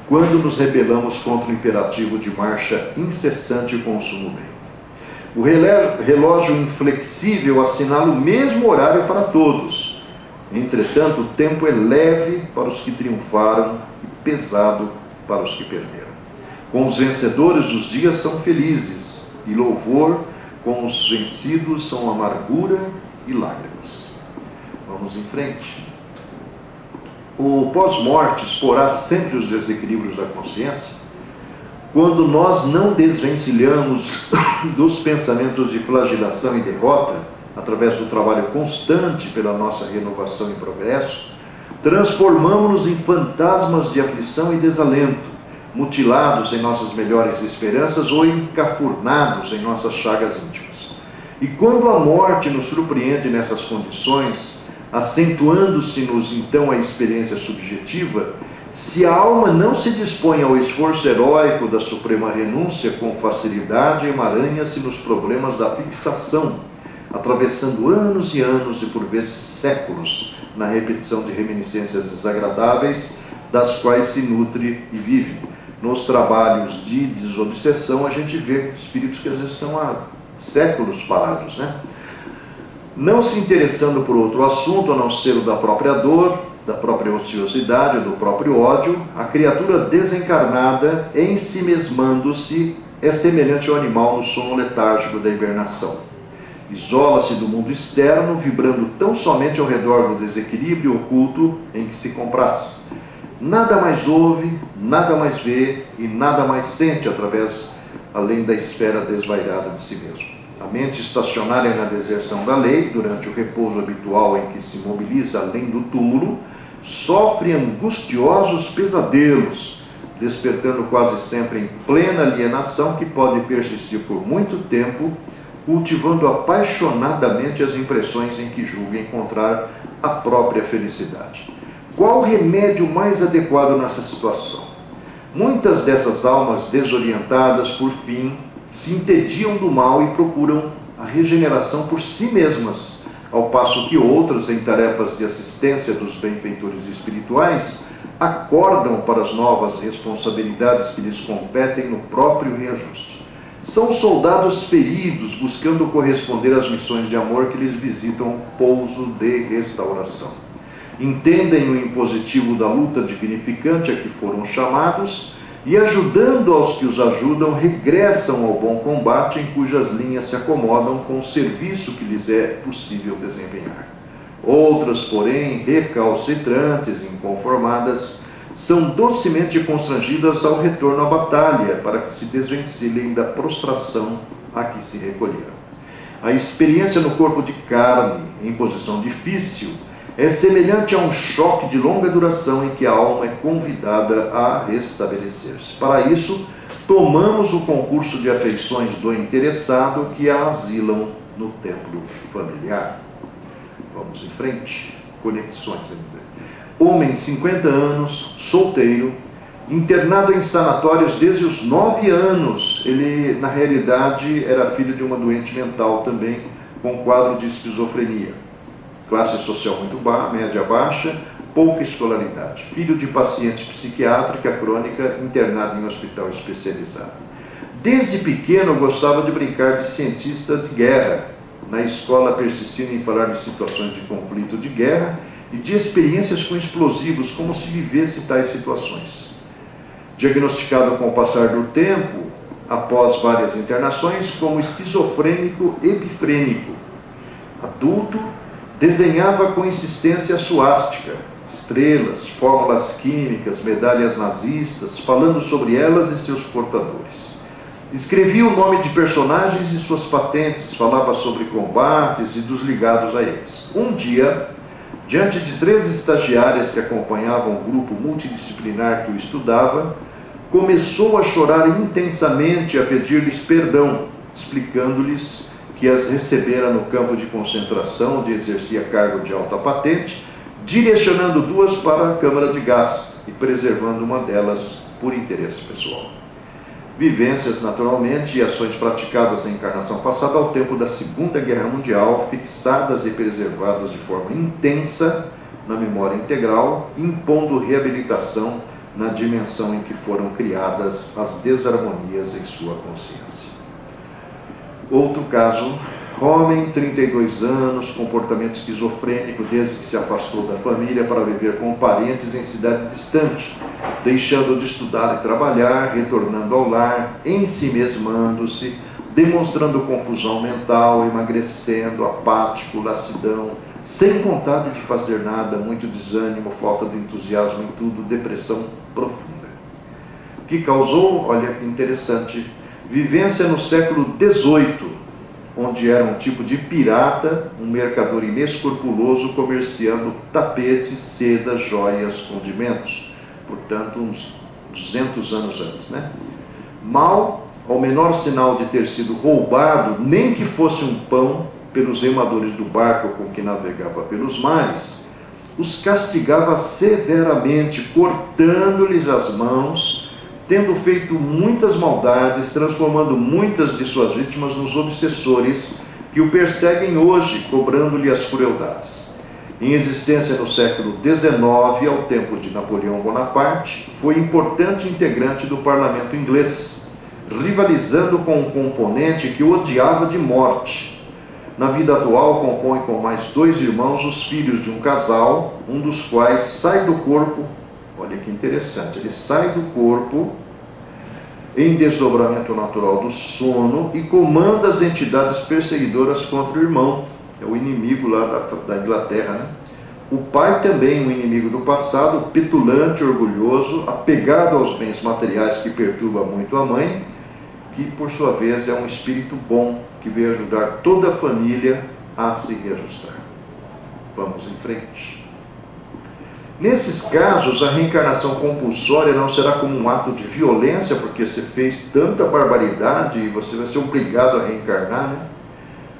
quando nos rebelamos contra o imperativo de marcha incessante e consumo bem. O relógio inflexível assinala o mesmo horário para todos. Entretanto, o tempo é leve para os que triunfaram e pesado para os que perderam. Com os vencedores, os dias são felizes, e louvor com os vencidos são amargura e lágrimas. Vamos em frente. O pós-morte exporá sempre os desequilíbrios da consciência. Quando nós não desvencilhamos dos pensamentos de flagelação e derrota, através do trabalho constante pela nossa renovação e progresso, transformamos-nos em fantasmas de aflição e desalento, mutilados em nossas melhores esperanças ou encafurnados em nossas chagas íntimas. E quando a morte nos surpreende nessas condições, acentuando-se-nos então a experiência subjetiva, se a alma não se dispõe ao esforço heróico da suprema renúncia, com facilidade emaranha-se nos problemas da fixação, atravessando anos e anos e por vezes séculos na repetição de reminiscências desagradáveis, das quais se nutre e vive. Nos trabalhos de desobsessão a gente vê espíritos que às vezes estão há séculos parados, né? Não se interessando por outro assunto a não ser o da própria dor, da própria ociosidade, do próprio ódio, a criatura desencarnada, ensimesmando-se, é semelhante ao animal no sono letárgico da hibernação. Isola-se do mundo externo, vibrando tão somente ao redor do desequilíbrio oculto em que se compraz. Nada mais ouve, nada mais vê e nada mais sente além da esfera desvairada de si mesmo. A mente estacionária na deserção da lei, durante o repouso habitual em que se mobiliza além do túmulo, sofre angustiosos pesadelos, despertando quase sempre em plena alienação que pode persistir por muito tempo, cultivando apaixonadamente as impressões em que julga encontrar a própria felicidade. Qual o remédio mais adequado nessa situação? Muitas dessas almas desorientadas, por fim, se entediam do mal e procuram a regeneração por si mesmas, ao passo que outras, em tarefas de assistência dos benfeitores espirituais, acordam para as novas responsabilidades que lhes competem no próprio reajuste. São soldados feridos, buscando corresponder às missões de amor que lhes visitam o pouso de restauração. entendem o impositivo da luta dignificante a que foram chamados e, ajudando aos que os ajudam, regressam ao bom combate em cujas linhas se acomodam com o serviço que lhes é possível desempenhar. Outras, porém, recalcitrantes e inconformadas, são docemente constrangidas ao retorno à batalha para que se desvencilhem da prostração a que se recolheram. A experiência no corpo de carne, em posição difícil, é semelhante a um choque de longa duração em que a alma é convidada a restabelecer-se. Para isso, tomamos o concurso de afeições do interessado que a asilam no templo familiar. Vamos em frente. Conexões. Homem, 50 anos, solteiro, internado em sanatórios desde os 9 anos. Ele, na realidade, era filho de uma doente mental também, com quadro de esquizofrenia. Classe social muito média baixa, pouca escolaridade. Filho de paciente psiquiátrica crônica, internado em um hospital especializado. Desde pequeno gostava de brincar de cientista de guerra. Na escola persistindo em falar de situações de conflito de guerra e de experiências com explosivos, como se vivesse tais situações. Diagnosticado com o passar do tempo, após várias internações, como esquizofrênico epifrênico. Adulto, desenhava com insistência a suástica, estrelas, fórmulas químicas, medalhas nazistas, falando sobre elas e seus portadores. Escrevia o nome de personagens e suas patentes, falava sobre combates e dos ligados a eles. Um dia, diante de 3 estagiárias que acompanhavam o grupo multidisciplinar que o estudava, começou a chorar intensamente e a pedir-lhes perdão, explicando-lhes que as recebera no campo de concentração onde exercia cargo de alta patente, direcionando 2 para a câmara de gás e preservando uma delas por interesse pessoal. Vivências, naturalmente, e ações praticadas na encarnação passada ao tempo da Segunda Guerra Mundial, fixadas e preservadas de forma intensa na memória integral, impondo reabilitação na dimensão em que foram criadas as desarmonias em sua consciência. Outro caso, homem, 32 anos, comportamento esquizofrênico desde que se afastou da família para viver com parentes em cidade distante, deixando de estudar e trabalhar, retornando ao lar, ensimesmando-se, demonstrando confusão mental, emagrecendo, apático, lassidão, sem vontade de fazer nada, muito desânimo, falta de entusiasmo em tudo, depressão profunda. O que causou, olha que interessante, vivência no século XVIII, onde era um tipo de pirata, um mercador inescrupuloso comerciando tapetes, seda, joias, condimentos. Portanto, uns 200 anos antes, né? Mal, ao menor sinal de ter sido roubado, nem que fosse um pão, pelos remadores do barco com que navegava pelos mares, os castigava severamente, cortando-lhes as mãos, tendo feito muitas maldades, transformando muitas de suas vítimas nos obsessores que o perseguem hoje, cobrando-lhe as crueldades. Em existência no século XIX, ao tempo de Napoleão Bonaparte, foi importante integrante do parlamento inglês, rivalizando com um componente que o odiava de morte. Na vida atual, compõe com mais 2 irmãos os filhos de um casal, um dos quais sai do corpo. Olha que interessante, ele sai do corpo em desdobramento natural do sono e comanda as entidades perseguidoras contra o irmão, é o inimigo lá da Inglaterra, né? O pai também, um inimigo do passado, petulante, orgulhoso, apegado aos bens materiais que perturba muito a mãe, que por sua vez é um espírito bom, que veio ajudar toda a família a se reajustar. Vamos em frente. Nesses casos, a reencarnação compulsória não será como um ato de violência, porque você fez tanta barbaridade e você vai ser obrigado a reencarnar, né?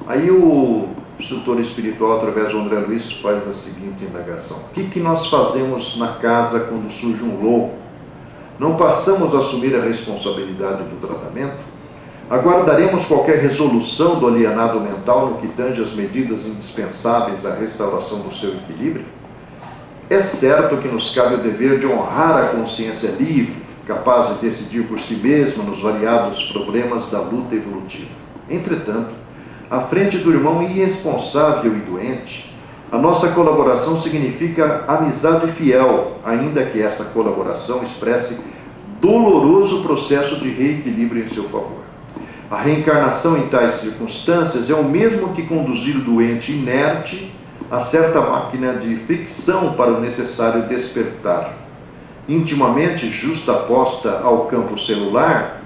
Aí o instrutor espiritual, através do André Luiz, faz a seguinte indagação. O que nós fazemos na casa quando surge um louco? Não passamos a assumir a responsabilidade do tratamento? Aguardaremos qualquer resolução do alienado mental no que tange as medidas indispensáveis à restauração do seu equilíbrio? É certo que nos cabe o dever de honrar a consciência livre, capaz de decidir por si mesma nos variados problemas da luta evolutiva. Entretanto, à frente do irmão irresponsável e doente, A nossa colaboração significa amizade fiel, ainda que essa colaboração expresse doloroso processo de reequilíbrio em seu favor. A reencarnação em tais circunstâncias é o mesmo que conduzir o doente inerte a certa máquina de fricção para o necessário despertar. Intimamente justaposta ao campo celular,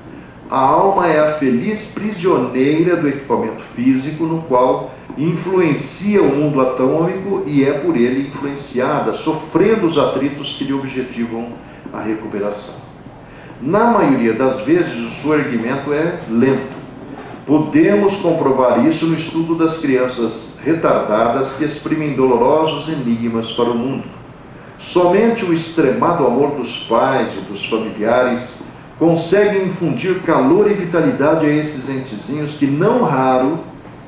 a alma é a feliz prisioneira do equipamento físico no qual influencia o mundo atômico e é por ele influenciada, sofrendo os atritos que lhe objetivam a recuperação. Na maioria das vezes, o surgimento é lento. Podemos comprovar isso no estudo das crianças retardadas que exprimem dolorosos enigmas para o mundo. Somente o extremado amor dos pais e dos familiares consegue infundir calor e vitalidade a esses entezinhos que, não raro,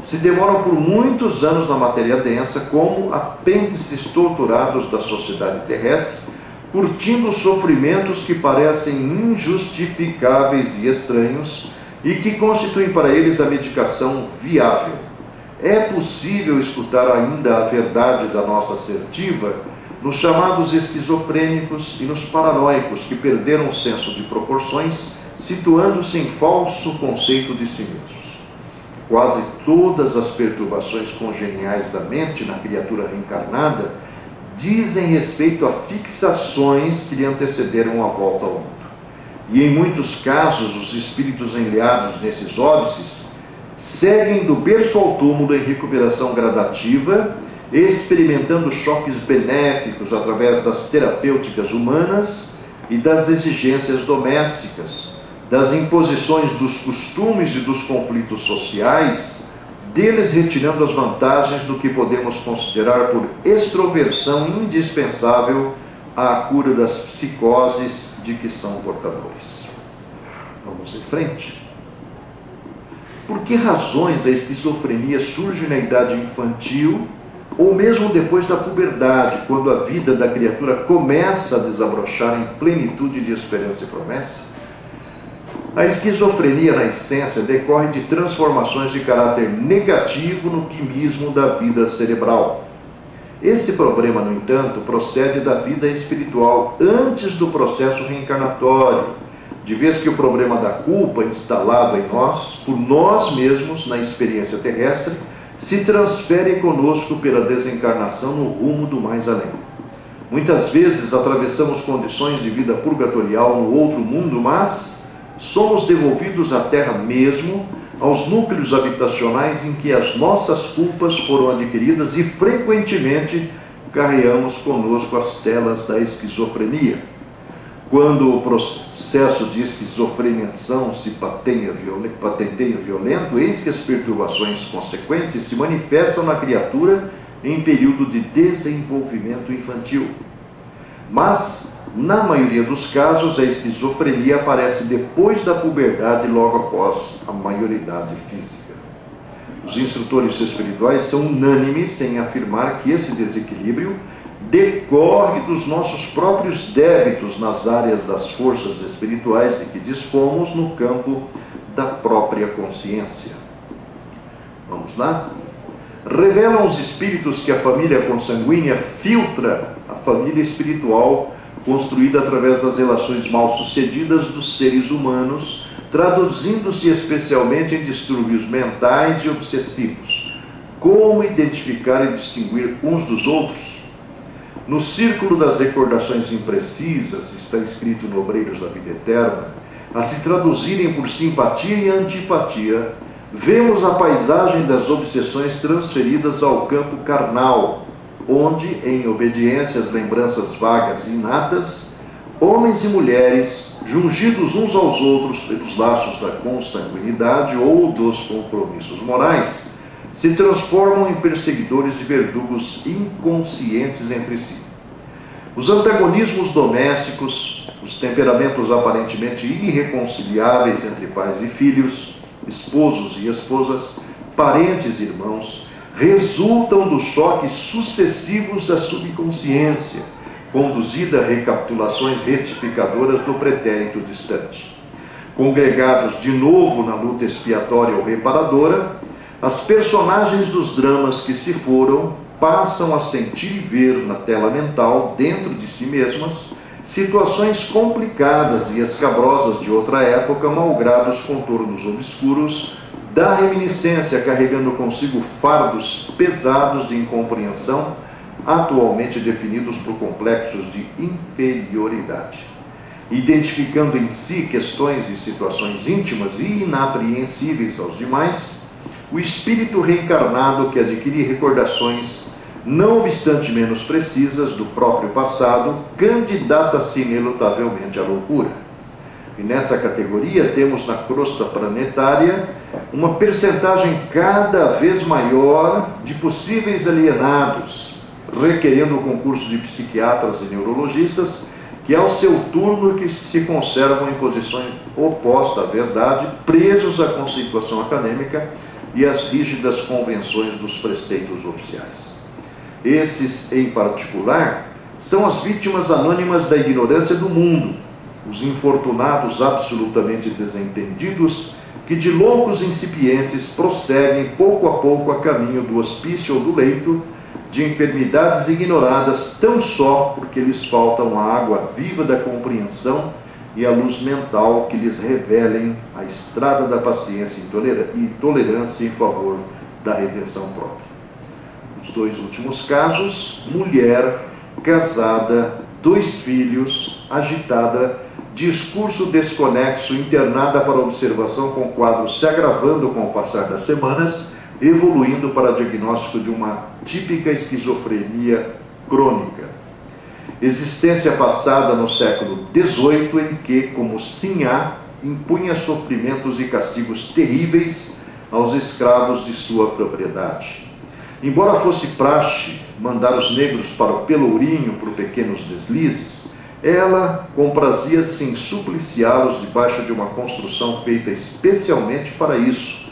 se demoram por muitos anos na matéria densa como apêndices torturados da sociedade terrestre, curtindo sofrimentos que parecem injustificáveis e estranhos e que constituem para eles a medicação viável. É possível escutar ainda a verdade da nossa assertiva nos chamados esquizofrênicos e nos paranoicos que perderam o senso de proporções, situando-se em falso conceito de si mesmos. Quase todas as perturbações congeniais da mente na criatura reencarnada dizem respeito a fixações que lhe antecederam a volta ao mundo. E em muitos casos, os espíritos enleados nesses óbices seguem do berço ao túmulo em recuperação gradativa, experimentando choques benéficos através das terapêuticas humanas e das exigências domésticas, das imposições dos costumes e dos conflitos sociais, deles retirando as vantagens do que podemos considerar por extroversão indispensável à cura das psicoses de que são portadores. Vamos em frente. Por que razões a esquizofrenia surge na idade infantil ou mesmo depois da puberdade, quando a vida da criatura começa a desabrochar em plenitude de esperança e promessa? A esquizofrenia, na essência, decorre de transformações de caráter negativo no quimismo da vida cerebral. Esse problema, no entanto, procede da vida espiritual antes do processo reencarnatório, de vez que o problema da culpa instalado em nós, por nós mesmos, na experiência terrestre, se transfere conosco pela desencarnação no rumo do mais além. Muitas vezes atravessamos condições de vida purgatorial no outro mundo, mas somos devolvidos à Terra mesmo, aos núcleos habitacionais em que as nossas culpas foram adquiridas e frequentemente carregamos conosco as telas da esquizofrenia. Quando o processo de esquizofreniação se patenteia violento, eis que as perturbações consequentes se manifestam na criatura em período de desenvolvimento infantil. Mas, na maioria dos casos, a esquizofrenia aparece depois da puberdade e logo após a maioridade física. Os instrutores espirituais são unânimes em afirmar que esse desequilíbrio decorre dos nossos próprios débitos nas áreas das forças espirituais de que dispomos no campo da própria consciência. Vamos lá? Revelam os espíritos que a família consanguínea filtra a família espiritual construída através das relações mal-sucedidas dos seres humanos, traduzindo-se especialmente em distúrbios mentais e obsessivos. Como identificar e distinguir uns dos outros? No círculo das recordações imprecisas, está escrito no Obreiros da Vida Eterna, a se traduzirem por simpatia e antipatia, vemos a paisagem das obsessões transferidas ao campo carnal, onde, em obediência às lembranças vagas e inatas, homens e mulheres, jungidos uns aos outros pelos laços da consanguinidade ou dos compromissos morais, se transformam em perseguidores e verdugos inconscientes entre si. Os antagonismos domésticos, os temperamentos aparentemente irreconciliáveis entre pais e filhos, esposos e esposas, parentes e irmãos, resultam dos choques sucessivos da subconsciência, conduzida a recapitulações retificadoras do pretérito distante. Congregados de novo na luta expiatória ou reparadora, as personagens dos dramas que se foram passam a sentir e ver na tela mental, dentro de si mesmas, situações complicadas e escabrosas de outra época, malgrado os contornos obscuros da reminiscência, carregando consigo fardos pesados de incompreensão, atualmente definidos por complexos de inferioridade. Identificando em si questões e situações íntimas e inapreensíveis aos demais, o espírito reencarnado que adquire recordações, não obstante menos precisas, do próprio passado, candidata-se inelutavelmente à loucura. E nessa categoria temos na crosta planetária uma percentagem cada vez maior de possíveis alienados, requerendo o concurso de psiquiatras e neurologistas, que ao seu turno que se conservam em posições opostas à verdade, presos à conceituação acadêmica e às rígidas convenções dos preceitos oficiais. Esses, em particular, são as vítimas anônimas da ignorância do mundo, os infortunados absolutamente desentendidos, que de loucos incipientes prosseguem pouco a pouco a caminho do hospício ou do leito, de enfermidades ignoradas tão só porque lhes faltam a água viva da compreensão e a luz mental que lhes revelem a estrada da paciência e tolerância em favor da redenção própria. Os dois últimos casos: mulher, casada, 2 filhos, agitada, discurso desconexo, internada para observação, com quadros se agravando com o passar das semanas, evoluindo para diagnóstico de uma típica esquizofrenia crônica. Existência passada no século XVIII, em que, como Sinhá, impunha sofrimentos e castigos terríveis aos escravos de sua propriedade. Embora fosse praxe mandar os negros para o pelourinho por pequenos deslizes, ela comprazia-se em supliciá-los debaixo de uma construção feita especialmente para isso,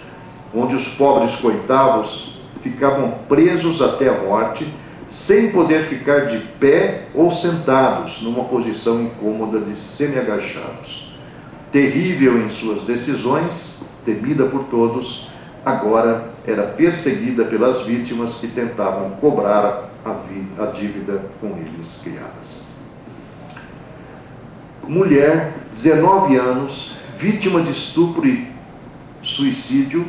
onde os pobres coitados ficavam presos até a morte, sem poder ficar de pé ou sentados, numa posição incômoda de semi-agachados. Terrível em suas decisões, temida por todos, agora era perseguida pelas vítimas que tentavam cobrar a dívida com eles criadas. Mulher, 19 anos, vítima de estupro e suicídio,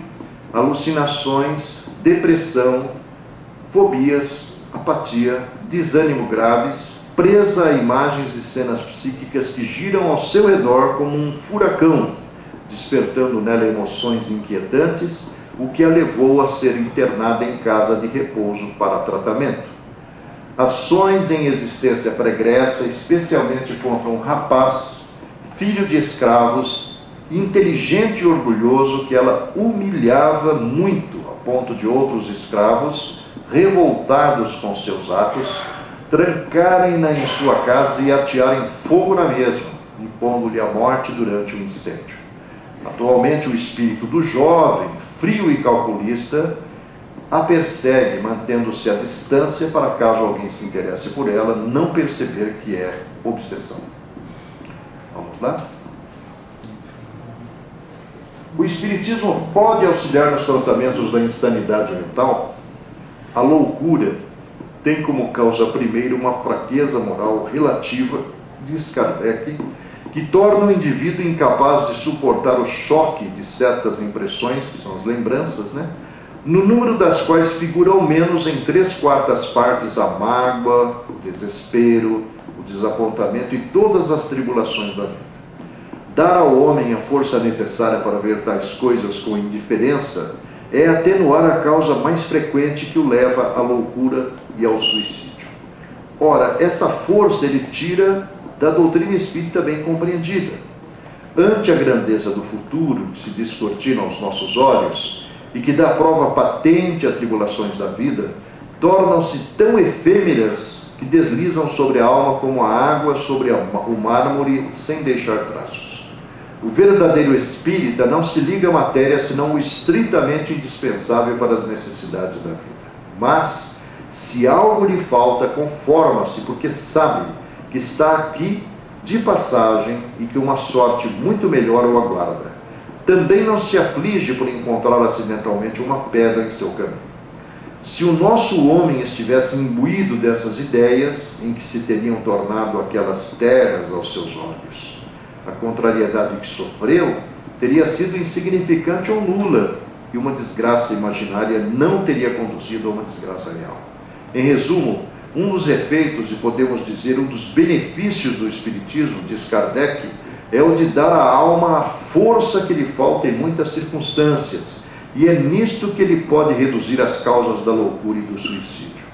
alucinações, depressão, fobias, apatia, desânimo graves, presa a imagens e cenas psíquicas que giram ao seu redor como um furacão, despertando nela emoções inquietantes, o que a levou a ser internada em casa de repouso para tratamento. Ações em existência pregressa, especialmente contra um rapaz, filho de escravos, inteligente e orgulhoso, que ela humilhava muito, a ponto de outros escravos, revoltados com seus atos, trancarem-na em sua casa e atearem fogo na mesma, impondo-lhe a morte durante o incêndio. Atualmente, o espírito do jovem, frio e calculista, a persegue, mantendo-se à distância para, caso alguém se interesse por ela, não perceber que é obsessão. Vamos lá? O Espiritismo pode auxiliar nos tratamentos da insanidade mental? A loucura tem como causa primeira uma fraqueza moral relativa, diz Kardec, que torna o indivíduo incapaz de suportar o choque de certas impressões, que são as lembranças, no número das quais figura ao menos em 3/4 partes a mágoa, o desespero, o desapontamento e todas as tribulações da vida. Dar ao homem a força necessária para ver tais coisas com indiferença é atenuar a causa mais frequente que o leva à loucura e ao suicídio. Ora, essa força ele tira da doutrina espírita bem compreendida. Ante a grandeza do futuro, que se descortina aos nossos olhos e que dá prova patente a tribulações da vida, tornam-se tão efêmeras que deslizam sobre a alma como a água sobre o mármore, sem deixar traços. O verdadeiro espírita não se liga à matéria senão o estritamente indispensável para as necessidades da vida. Mas, se algo lhe falta, conforma-se, porque sabe que está aqui de passagem e que uma sorte muito melhor o aguarda. Também não se aflige por encontrar acidentalmente uma pedra em seu caminho. Se o nosso homem estivesse imbuído dessas ideias, em que se teriam tornado aquelas terras aos seus olhos, a contrariedade que sofreu teria sido insignificante ou nula, e uma desgraça imaginária não teria conduzido a uma desgraça real. Em resumo, um dos efeitos, e podemos dizer um dos benefícios do Espiritismo, diz Kardec, é o de dar à alma a força que lhe falta em muitas circunstâncias, e é nisto que ele pode reduzir as causas da loucura e do suicídio.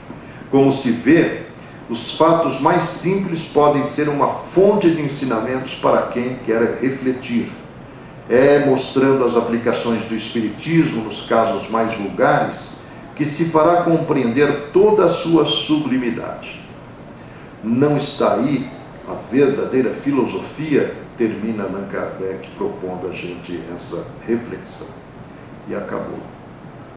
Como se vê, os fatos mais simples podem ser uma fonte de ensinamentos para quem quer refletir. É mostrando as aplicações do Espiritismo nos casos mais vulgares que se fará compreender toda a sua sublimidade. Não está aí a verdadeira filosofia, termina Allan Kardec propondo a gente essa reflexão. E acabou.